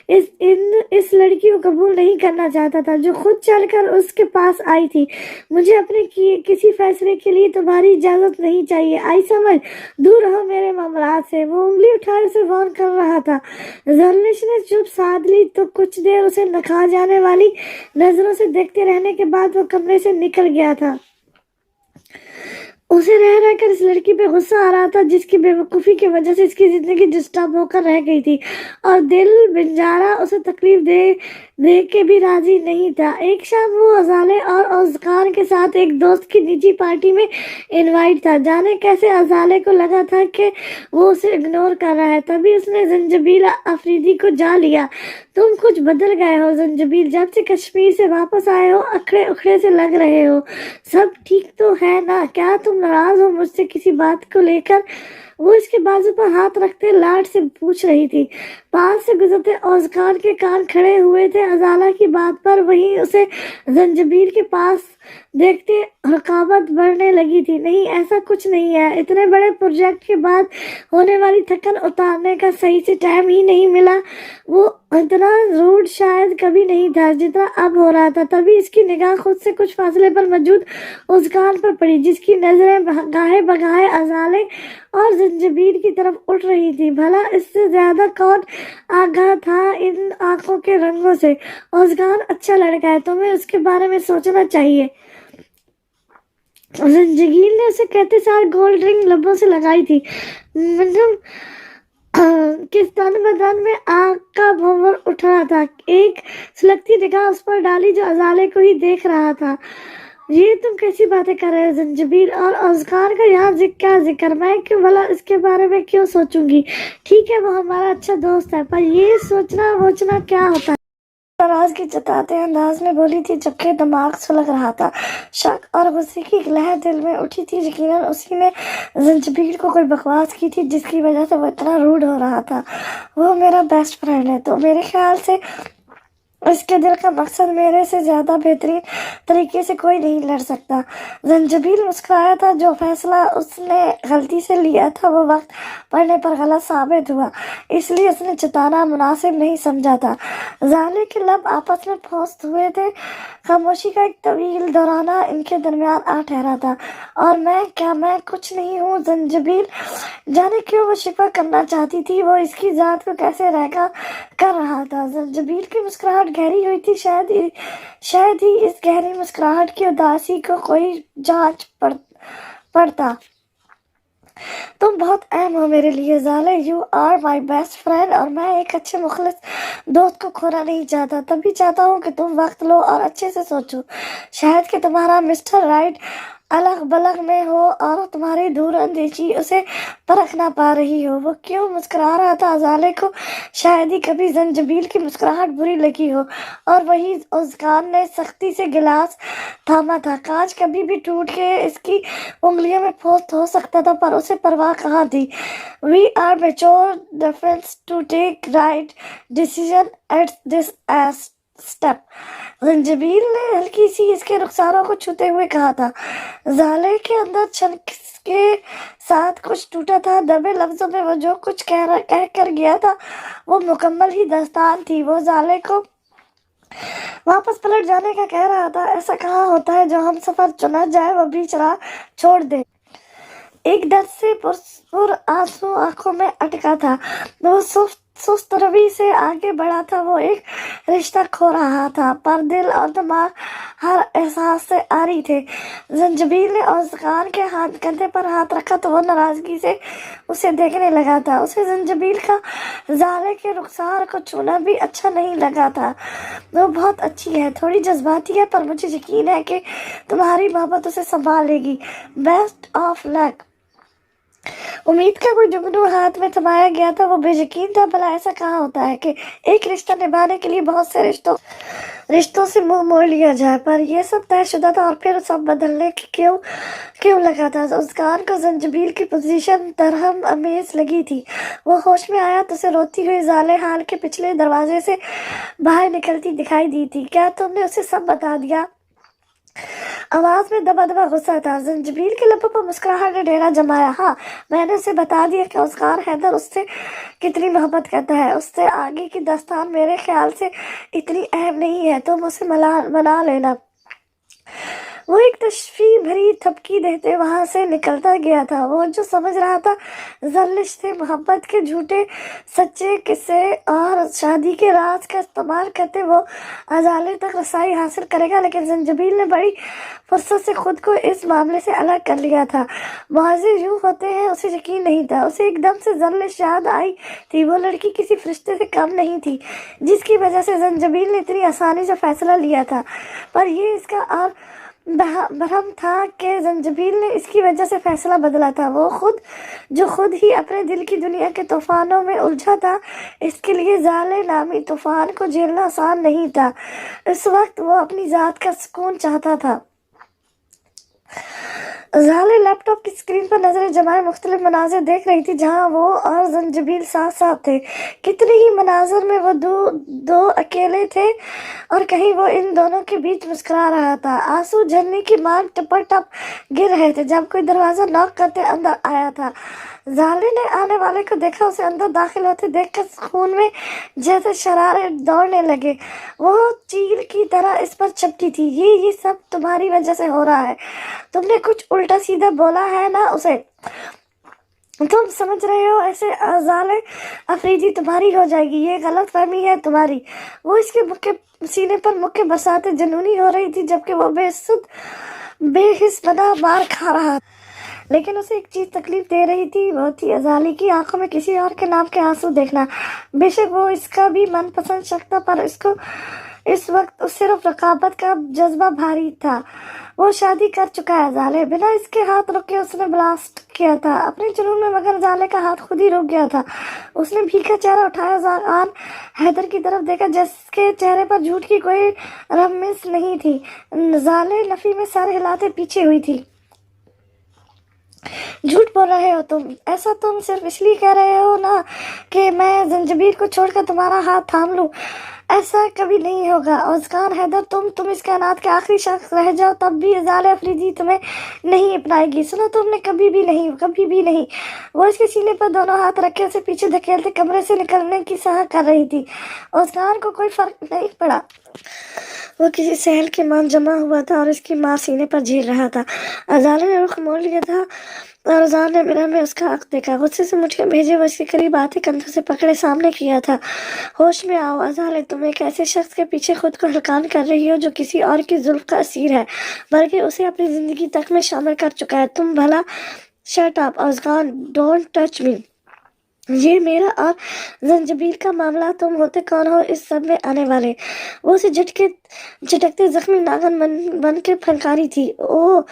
اس لڑکی کو قبول نہیں کرنا چاہتا تھا جو خود چل کر اس کے پاس آئی تھی۔ مجھے اپنے کسی فیصلے کے لیے تمہاری اجازت نہیں چاہیے، آئی سمجھ؟ دور رہو میرے معاملات سے۔ وہ انگلی اٹھائے اسے وارن کر رہا تھا۔ زرلش نے چپ سادھ لی تو کچھ دیر اسے نکھا جانے والی نظروں سے دیکھتے رہنے کے بعد وہ کمرے سے نکل گیا تھا۔ اسے رہ کر اس لڑکی پہ غصہ آ رہا تھا جس کی بے وقوفی کی وجہ سے اس کی زندگی ڈسٹرب ہو کر رہ گئی تھی، اور دل بنجارا اسے تکلیف دے کے بھی راضی نہیں تھا۔ ایک شام وہ ازالے اور اوزگان کے ساتھ ایک دوست کی نجی پارٹی میں انوائٹ تھا۔ جانے کیسے ازالے کو لگا تھا کہ وہ اسے اگنور کر رہا ہے، تبھی اس نے زنجبیل آفریدی کو جا لیا۔ تم کچھ بدل گئے ہو زنجبیل، جب سے کشمیر سے واپس آئے ہو اکھڑے اکھڑے سے لگ رہے ہو۔ سب ٹھیک تو ہے نا؟ کیا تم ناراض ہو مجھ سے کسی بات کو لے کر؟ وہ اس کے بازو پر ہاتھ رکھتے لاڈ سے پوچھ رہی تھی۔ پاس سے گزرتے اوزگان کے کان کھڑے ہوئے تھے ازالہ کی بات پر، وہیں اسے زنجبیل کے پاس دیکھتے رقابت بڑھنے لگی تھی۔ نہیں، ایسا کچھ نہیں ہے، اتنے بڑے پروجیکٹ کے بعد ہونے والی تھکن اتارنے کا صحیح سے ٹائم ہی نہیں ملا۔ وہ اتنا روڈ شاید کبھی نہیں تھا جتنا اب ہو رہا تھا۔ تبھی اس کی نگاہ خود سے کچھ فاصلے پر موجود اوزگان پر پڑی، جس کی نظریں گاہے بگاہے ازالے اور زنجبیل کی طرف اٹھ رہی تھی۔ بھلا اس سے زیادہ کون آگاہ تھا ان آنکھوں کے رنگوں سے؟ اوزگان اچھا لڑکا ہے، تمہیں اس کے بارے میں سوچنا چاہیے۔ زنجبیل نے اسے کہتے ساتھ گولڈ رنگ لبوں سے لگائی تھی۔ کس تن بدن میں آگ کا بھنور اٹھ رہا تھا۔ ایک سلگتی نگاہ اس پر ڈالی جو ازالے کو ہی دیکھ رہا تھا۔ یہ تم کیسی باتیں کر رہے ہو زنجبیل؟ اور اوزگان کا یہاں کیا ذکر؟ میں کیوں بھلا اس کے بارے میں کیوں سوچوں گی؟ ٹھیک ہے، وہ ہمارا اچھا دوست ہے، پر یہ سوچنا ووچنا کیا ہوتا ہے؟ नाराजगी जताते अंदाज में बोली थी, जबकि दिमाग सुलग रहा था। शक और गुस्से की एक लहर दिल में उठी थी। यकीनन उसी ने जंजीबील को कोई बकवास की थी जिसकी वजह से वो इतना रूड हो रहा था। वो मेरा बेस्ट फ्रेंड है, तो मेरे ख्याल से उसके दिल का मकसद मेरे से ज्यादा बेहतरीन तरीके से कोई नहीं लड़ सकता। जंजीबील मुस्कुराया था। जो फैसला उसने गलती से लिया था वो वक्त पड़ने पर गलत साबित हुआ, इसलिए उसने जताना मुनासिब नहीं समझा था। जाले के लब आपस में फौस्त हुए थे। खामोशी का एक तवील दौराना इनके दरमियान आ ठहरा था। और मैं कुछ नहीं हूँ। जंजीबील जाने क्यों वो शिकवा करना चाहती थी। वो इसकी जात को कैसे रहकर कर रहा था। जंजीबील की मुस्कुराहट गहरी हुई थी। शायद ही इस गहरी मुस्कुराहट की उदासी को कोई जांच पड़ता। तुम बहुत अहम हो मेरे लिए ज़ाले, you are my best friend, और मैं एक अच्छे मुखलिस दोस्त को खोना नहीं चाहता। तभी चाहता हूँ कि तुम वक्त लो और अच्छे से सोचो। शायद कि तुम्हारा मिस्टर राइट अलग बलग में हो और तुम्हारी दूर अंदेशी उसे परख ना पा रही हो। वो क्यों मुस्कुरा रहा था ज़ाले को? शायद ही कभी जंजीबील की मुस्कुराहट बुरी लगी हो और वही उस्कान ने सख्ती से गिलास थामा था। कांच कभी भी टूट के इसकी उंगलियों में फौत हो सकता था, पर उसे परवाह कहाँ थी। We are mature difference to take right decision at this step, Zanjabeel ने हल्की सी इसके रुखसारों को छूते हुए कहा था। ज़ाले के अंदर छन के साथ कुछ टूटा था। दबे लफ्जों में वो जो कुछ कह कर गया था वो मुकम्मल ही दास्तान थी। वो ज़ाले को वापस पलट जाने का कह रहा था। ऐसा कहाँ होता है जो हम सफर चुना जाए वो बीच राह छोड़ दे। एक दर्द से पुरस्पुर आंसू आंखों में अटका था। वो सुस्त रवि से आगे बढ़ा था। वो एक रिश्ता खो रहा था, पर दिल और दिमाग हर एहसास से आरी थे। जंजीबील ने औज़कान के कंधे पर हाथ रखा तो वो नाराजगी से उसे देखने लगा था। उसे जंजीबील का ज़ाले के रुखसार को छूना भी अच्छा नहीं लगा था। वो बहुत अच्छी है, थोड़ी जज्बाती है, पर मुझे यकीन है कि तुम्हारी मोहब्बत उसे संभाल लेगी। Best of luck. उम्मीद का कोई जुगनू हाथ में थमाया गया था। वो बेयकीन था। भला ऐसा कहाँ होता है कि एक रिश्ता निभाने के लिए बहुत से रिश्तों से मुंह मोड़ लिया जाए, पर यह सब तयशुदा था और फिर सब बदलने की क्यों लगा था। उस्कान को जंजीबील की पोजीशन तरहम अमेज लगी थी। वो होश में आया तो उसे रोती हुई ज़ाले हाल के पिछले दरवाजे से बाहर निकलती दिखाई दी थी। क्या तुमने उसे सब बता दिया? आवाज में दबा दबा गुस्सा था। जंजीबील के लबों पर मुस्कुराहट ने डेरा जमाया। हाँ, मैंने उसे बता दिया कि उसकार हैदर उससे कितनी मोहब्बत करता है। उससे आगे की दास्तान मेरे ख्याल से इतनी अहम नहीं है, तुम उसे मना लेना। वो एक तशफी भरी थपकी देते वहां से निकलता गया था। वो जो समझ रहा था जल्लिश से मोहब्बत के झूठे सच्चे किस्से और शादी के राज का इस्तेमाल करते वो अजाले तक रसाई हासिल करेगा, लेकिन जंजीबील ने बड़ी फुर्सत से खुद को इस मामले से अलग कर लिया था। मुआज़े यूं होते हैं, उसे यकीन नहीं था। उसे एकदम से जल्लिश याद आई थी। वो लड़की किसी फरिश्ते से कम नहीं थी जिसकी वजह से जंजीबील ने इतनी आसानी से फैसला लिया था, पर ये इसका और भ्रम था कि जंजीबील ने इसकी वजह से फैसला बदला था। वो खुद ही अपने दिल की दुनिया के तूफानों में उलझा था। इसके लिए ज़ाले नामी तूफान को झेलना आसान नहीं था। इस वक्त वो अपनी ज़ात का सुकून चाहता था। ज़ाले लैपटॉप की स्क्रीन पर नजरें जमाए मुख्तलिफ मनाजिर देख रही थी जहां वो और जंजीबील साथ साथ थे। कितने ही मनाजिर में वो दो अकेले थे और कहीं वो इन दोनों के बीच मुस्कुरा रहा था। आंसू झरने की मार टप गिर रहे थे जब कोई दरवाजा नॉक करते अंदर आया था। ज़ाले ने आने वाले को देखा। उसे अंदर दाखिल होते देखकर खून में जैसे शरारे दौड़ने लगे। वो चील की तरह इस पर चपटी थी। ये सब तुम्हारी वजह से हो रहा है। तुमने कुछ उल्टा सीधा बोला है ना उसे, तुम समझ रहे हो ऐसे ज़ाले अफरीदी तुम्हारी हो जाएगी। ये गलत फहमी है तुम्हारी। वो इसके सीने पर मुक्के बरसाते जुनूनी हो रही थी जबकि वो बेहिस बना मार खा रहा था। लेकिन उसे एक चीज तकलीफ दे रही थी, वो थी अजाली की आंखों में किसी और के नाम के आंसू देखना। बेशक वो इसका भी मनपसंद शख्स था, पर इसको इस वक्त उस सिर्फ रकाबत का जज्बा भारी था। वो शादी कर चुका है जाले, बिना इसके हाथ रुके उसने ब्लास्ट किया था अपने जुनून में, मगर जाले का हाथ खुद ही रुक गया था। उसने भीखा चेहरा उठाया, जान हैदर की तरफ देखा जिसके चेहरे पर झूठ की कोई रमिश नहीं थी। जाले नफी में सर हिलाते पीछे हुई थी। झूठ बोल रहे हो तुम, ऐसा तुम सिर्फ इसलिए कह रहे हो ना कि मैं जंजीर को छोड़कर तुम्हारा हाथ थाम लूं। ऐसा कभी नहीं होगा उस्मान हैदर, तुम इस कायनात के आखिरी शख्स रह जाओ तब भी जाले अफरीदी तुम्हें नहीं अपनाएगी। सुनो, तुमने कभी भी नहीं। वो इसके सीने पर दोनों हाथ रखे उसे पीछे धकेलते कमरे से निकलने की सलाह कर रही थी। उस्मान को कोई फर्क नहीं पड़ा। वो किसी सहल के मान जमा हुआ था और इसकी माँ सीने पर झेल रहा था। अजाले ने रुख मोड़ लिया था और अजान ने मिरर में उसका आंख देखा। गुस्से से मुझे भेजे वो इसके करीब आते कंधों से पकड़े सामने किया था। होश में आओ अजाले, तुम एक ऐसे शख्स के पीछे खुद को हलकान कर रही हो जो किसी और की जुल्फ का असीर है, बल्कि उसे अपनी जिंदगी तक में शामिल कर चुका है। तुम भला shut up Azgan, don't touch me. ये मेरा और जंजीर का मामला, तुम होते कौन हो इस सब में आने वाले? वो उसे झटकते जख्मी नागन बन के फनकारी थी। ओ,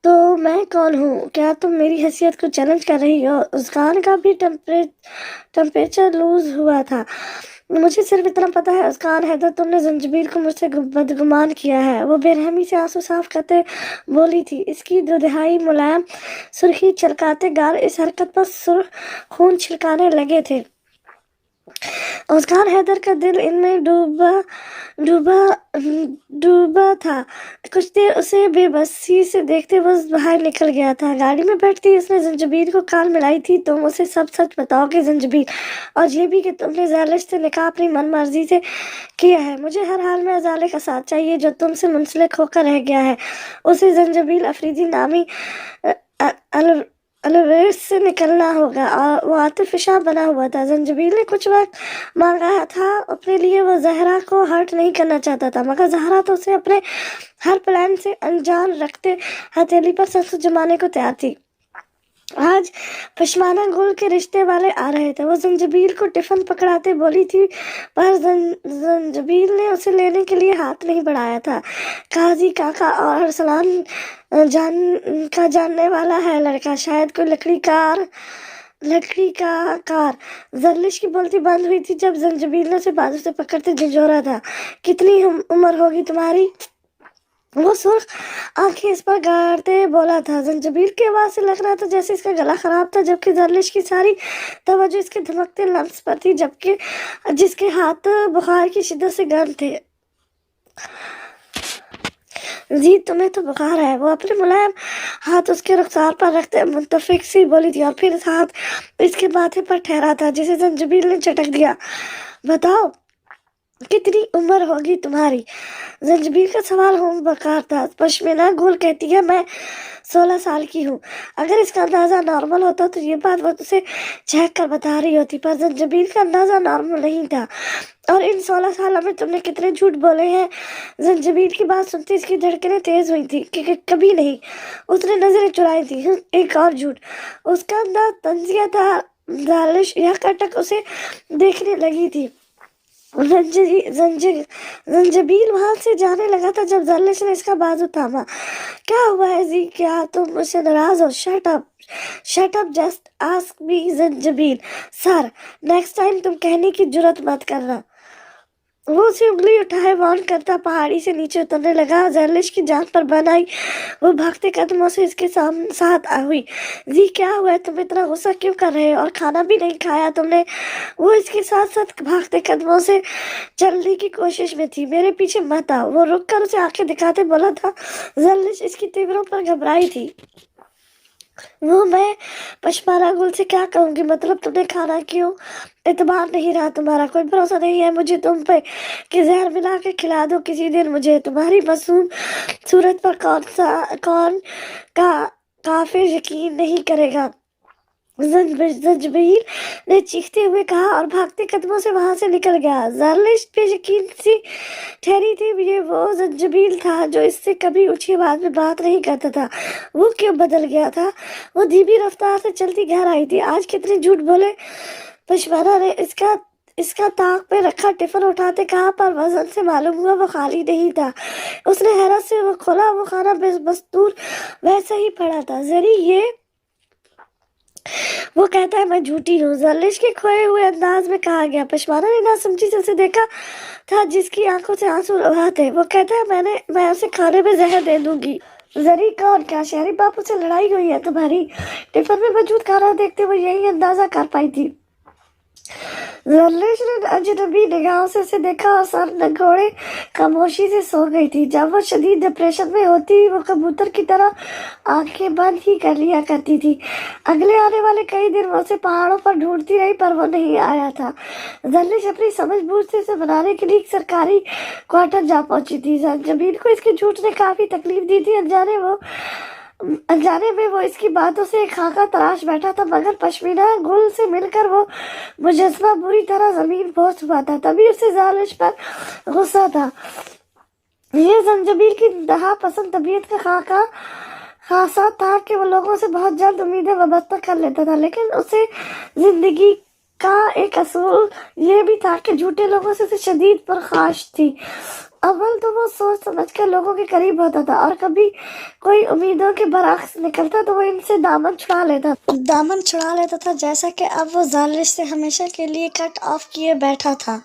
तो मैं कौन हूँ? क्या तुम मेरी हैसियत को चैलेंज कर रही हो? उस्मान का भी टेम्परेचर लूज हुआ था। मुझे सिर्फ इतना पता है उस्मान हैदर, तुमने जंजीर को मुझसे बदगुमान किया है। वो बेरहमी से आंसू साफ करते बोली थी, इसकी दुधिहाई मुलायम सुर्खी छलकाते गाल इस हरकत पर सुर्ख खून छिलकाने लगे थे। उस्मान हैदर का दिल इनमें डूबा था। कुछ देर उसे बेबसी से देखते वो बाहर निकल गया था। गाड़ी में बैठती उसने जंजीर को कान मिलाई थी, तुम उसे सब सच बताओगे जंजीर, और ये भी कि तुमने ज़ालिश से निकाह अपनी मनमर्जी से किया है। मुझे हर हाल में अजाले का साथ चाहिए जो तुमसे मुंसलिक होकर रह गया है। उसे जंजीर अफरीदी नामी अलवेस से निकलना होगा। और वो आतिफिशा बना हुआ था। जंजीर ने कुछ वक्त मांगा था अपने लिए। वो जहरा को हर्ट नहीं करना चाहता था, मगर जहरा तो उसे अपने हर प्लान से अनजान रखते हथेली पर सबसे जमाने को तैयार थी। आज पश्माना गुल के रिश्ते वाले आ रहे थे। वो जंजीर को टिफिन पकड़ाते बोली थी, पर जंजीर ने उसे लेने के लिए हाथ नहीं बढ़ाया था। काजी काका और अरसलान जानने वाला है लड़का, शायद कोई लकड़ी का कार। जर्लिश की बोलती बंद हुई थी जब जंजीर ने उसे बाजू से पकड़ते झिझोरा था। कितनी उम्र होगी तुम्हारी? वो सुर्ख आंखें इस पर गाड़ते बोला था। जंजीर की आवाज से लग रहा था जैसे इसका गला खराब था, जबकि जर्लिश की सारी तवज्जो इसके धमकते लफ्ज पर थी, जबकि जिसके हाथ बुखार की शिद्दत से गर्म थे। जी, तुम्हें तो बुखार है। वो अपने मुलायम हाथ उसके रुखसार पर रखते मुतफिक सी बोली थी और फिर इस हाथ इसके माथे पर ठहरा था जिसे जंजीर ने झटक दिया। बताओ, कितनी उम्र होगी तुम्हारी? जंजीर का सवाल होम बकार था। पश्मीना गुल कहती है मैं 16 साल की हूँ। अगर इसका अंदाजा नॉर्मल होता तो ये बात वो तुझे चेक कर बता रही होती, पर जंजीर का अंदाजा नॉर्मल नहीं था। और इन 16 सालों में तुमने कितने झूठ बोले हैं? जंजीर की बात सुनते इसकी धड़कनें तेज हुई थी कि कभी नहीं। उसने नजरें चुराई थी। एक और झूठ। उसका अंदाज तंजिया था। जालिश या कटक उसे देखने लगी थी। जंजीर वहां से जाने लगा था जब जालिश ने इसका बाजू थामा। क्या हुआ है जी? क्या तुम मुझसे नाराज हो? Shut up, just ask me Zanjeer. Sir, next time तुम कहने की जुर्रत मत करना। वो उसे उंगली उठाए वार्न करता पहाड़ी से नीचे उतरने लगा। जर्लिश की जान पर बन आई। वो भागते कदमों से इसके साथ हुई। जी, क्या हुआ है? तुम इतना गुस्सा क्यों कर रहे हो? और खाना भी नहीं खाया तुमने? वो इसके साथ साथ भागते कदमों से चलने की कोशिश में थी। मेरे पीछे मत आओ। वो रुक कर उसे आंखें दिखाते बोला था। जर्लिश इसकी तीव्रों पर घबराई थी। वो मैं पश्माना गुल से क्या कहूँगी? मतलब तुमने खाना क्यों? एतबार नहीं रहा तुम्हारा, कोई भरोसा नहीं है मुझे तुम पे कि जहर मिला के खिला दो किसी दिन मुझे। तुम्हारी मासूम सूरत पर कौन काफिर यकीन नहीं करेगा? जंजीर ने चीखते हुए कहा और भागते कदमों से वहां से निकल गया। जर्लिश पे यकीन सी ठहरी थी। ये वो जंजीर था जो इससे कभी ऊंची आवाज में बात नहीं करता था। वो क्यों बदल गया था? वो धीमी रफ्तार से चलती घर आई थी। आज कितने झूठ बोले? पश्माना ने इसका اس کا طاق پہ رکھا ٹفن اٹھاتے کہا پر وزن سے معلوم ہوا وہ خالی نہیں تھا۔ اس نے حیرت سے وہ کھولا، وہ کھانا مستور ویسا ہی پڑا تھا۔ زری یہ وہ کہتا ہے میں جھوٹی ہوں، زرلش کے کھوئے ہوئے انداز میں کہا گیا۔ پشمانہ نے نہ سمجھی سے اسے دیکھا تھا جس کی آنکھوں سے آنسو رہا تھے۔ وہ کہتا ہے میں اسے کھانے میں زہر دے دوں گی۔ زری کون؟ کیا شہری باپو سے لڑائی ہوئی ہے تمہاری؟ ٹفن میں موجود کھانا دیکھتے وہ یہی اندازہ کر پائی تھی۔ زرلش نے اجنبی نگاہوں سے اسے دیکھا اور سر نگوڑے خاموشی سے سو گئی تھی۔ جب وہ شدید ڈپریشن میں ہوتی وہ کبوتر کی طرح آنکھیں بند ہی کر لیا کرتی تھی۔ اگلے آنے والے کئی دن وہ اسے پہاڑوں پر ڈھونڈتی رہی پر وہ نہیں آیا تھا۔ زرلش اپنی سمجھ بوجھ سے اسے بنانے کے لیے ایک سرکاری کوارٹر جا پہنچی تھی۔ زنجبیل کو اس کے جھوٹ نے کافی تکلیف دی تھی۔ انجانے میں وہ اس کی باتوں سے ایک خاکہ تراش بیٹھا تھا، مگر پشمینہ گل سے مل کر وہ مجسمہ بری طرح زمین بوس ہوا تھا۔ تبھی اسے زرلش پر غصہ تھا۔ یہ زنجبیل کی انتہا پسند طبیعت کا خاصہ تھا کہ وہ لوگوں سے بہت جلد امیدیں وابستہ کر لیتا تھا، لیکن اسے زندگی کا ایک اصول یہ بھی تھا کہ جھوٹے لوگوں سے اسے شدید پرخاش تھی۔ اول تو وہ سوچ سمجھ کر لوگوں کے قریب ہوتا تھا اور کبھی کوئی امیدوں کے برعکس نکلتا تو وہ ان سے دامن چھڑا لیتا تھا، جیسا کہ اب وہ زرلش سے ہمیشہ کے لیے کٹ آف کیے بیٹھا تھا۔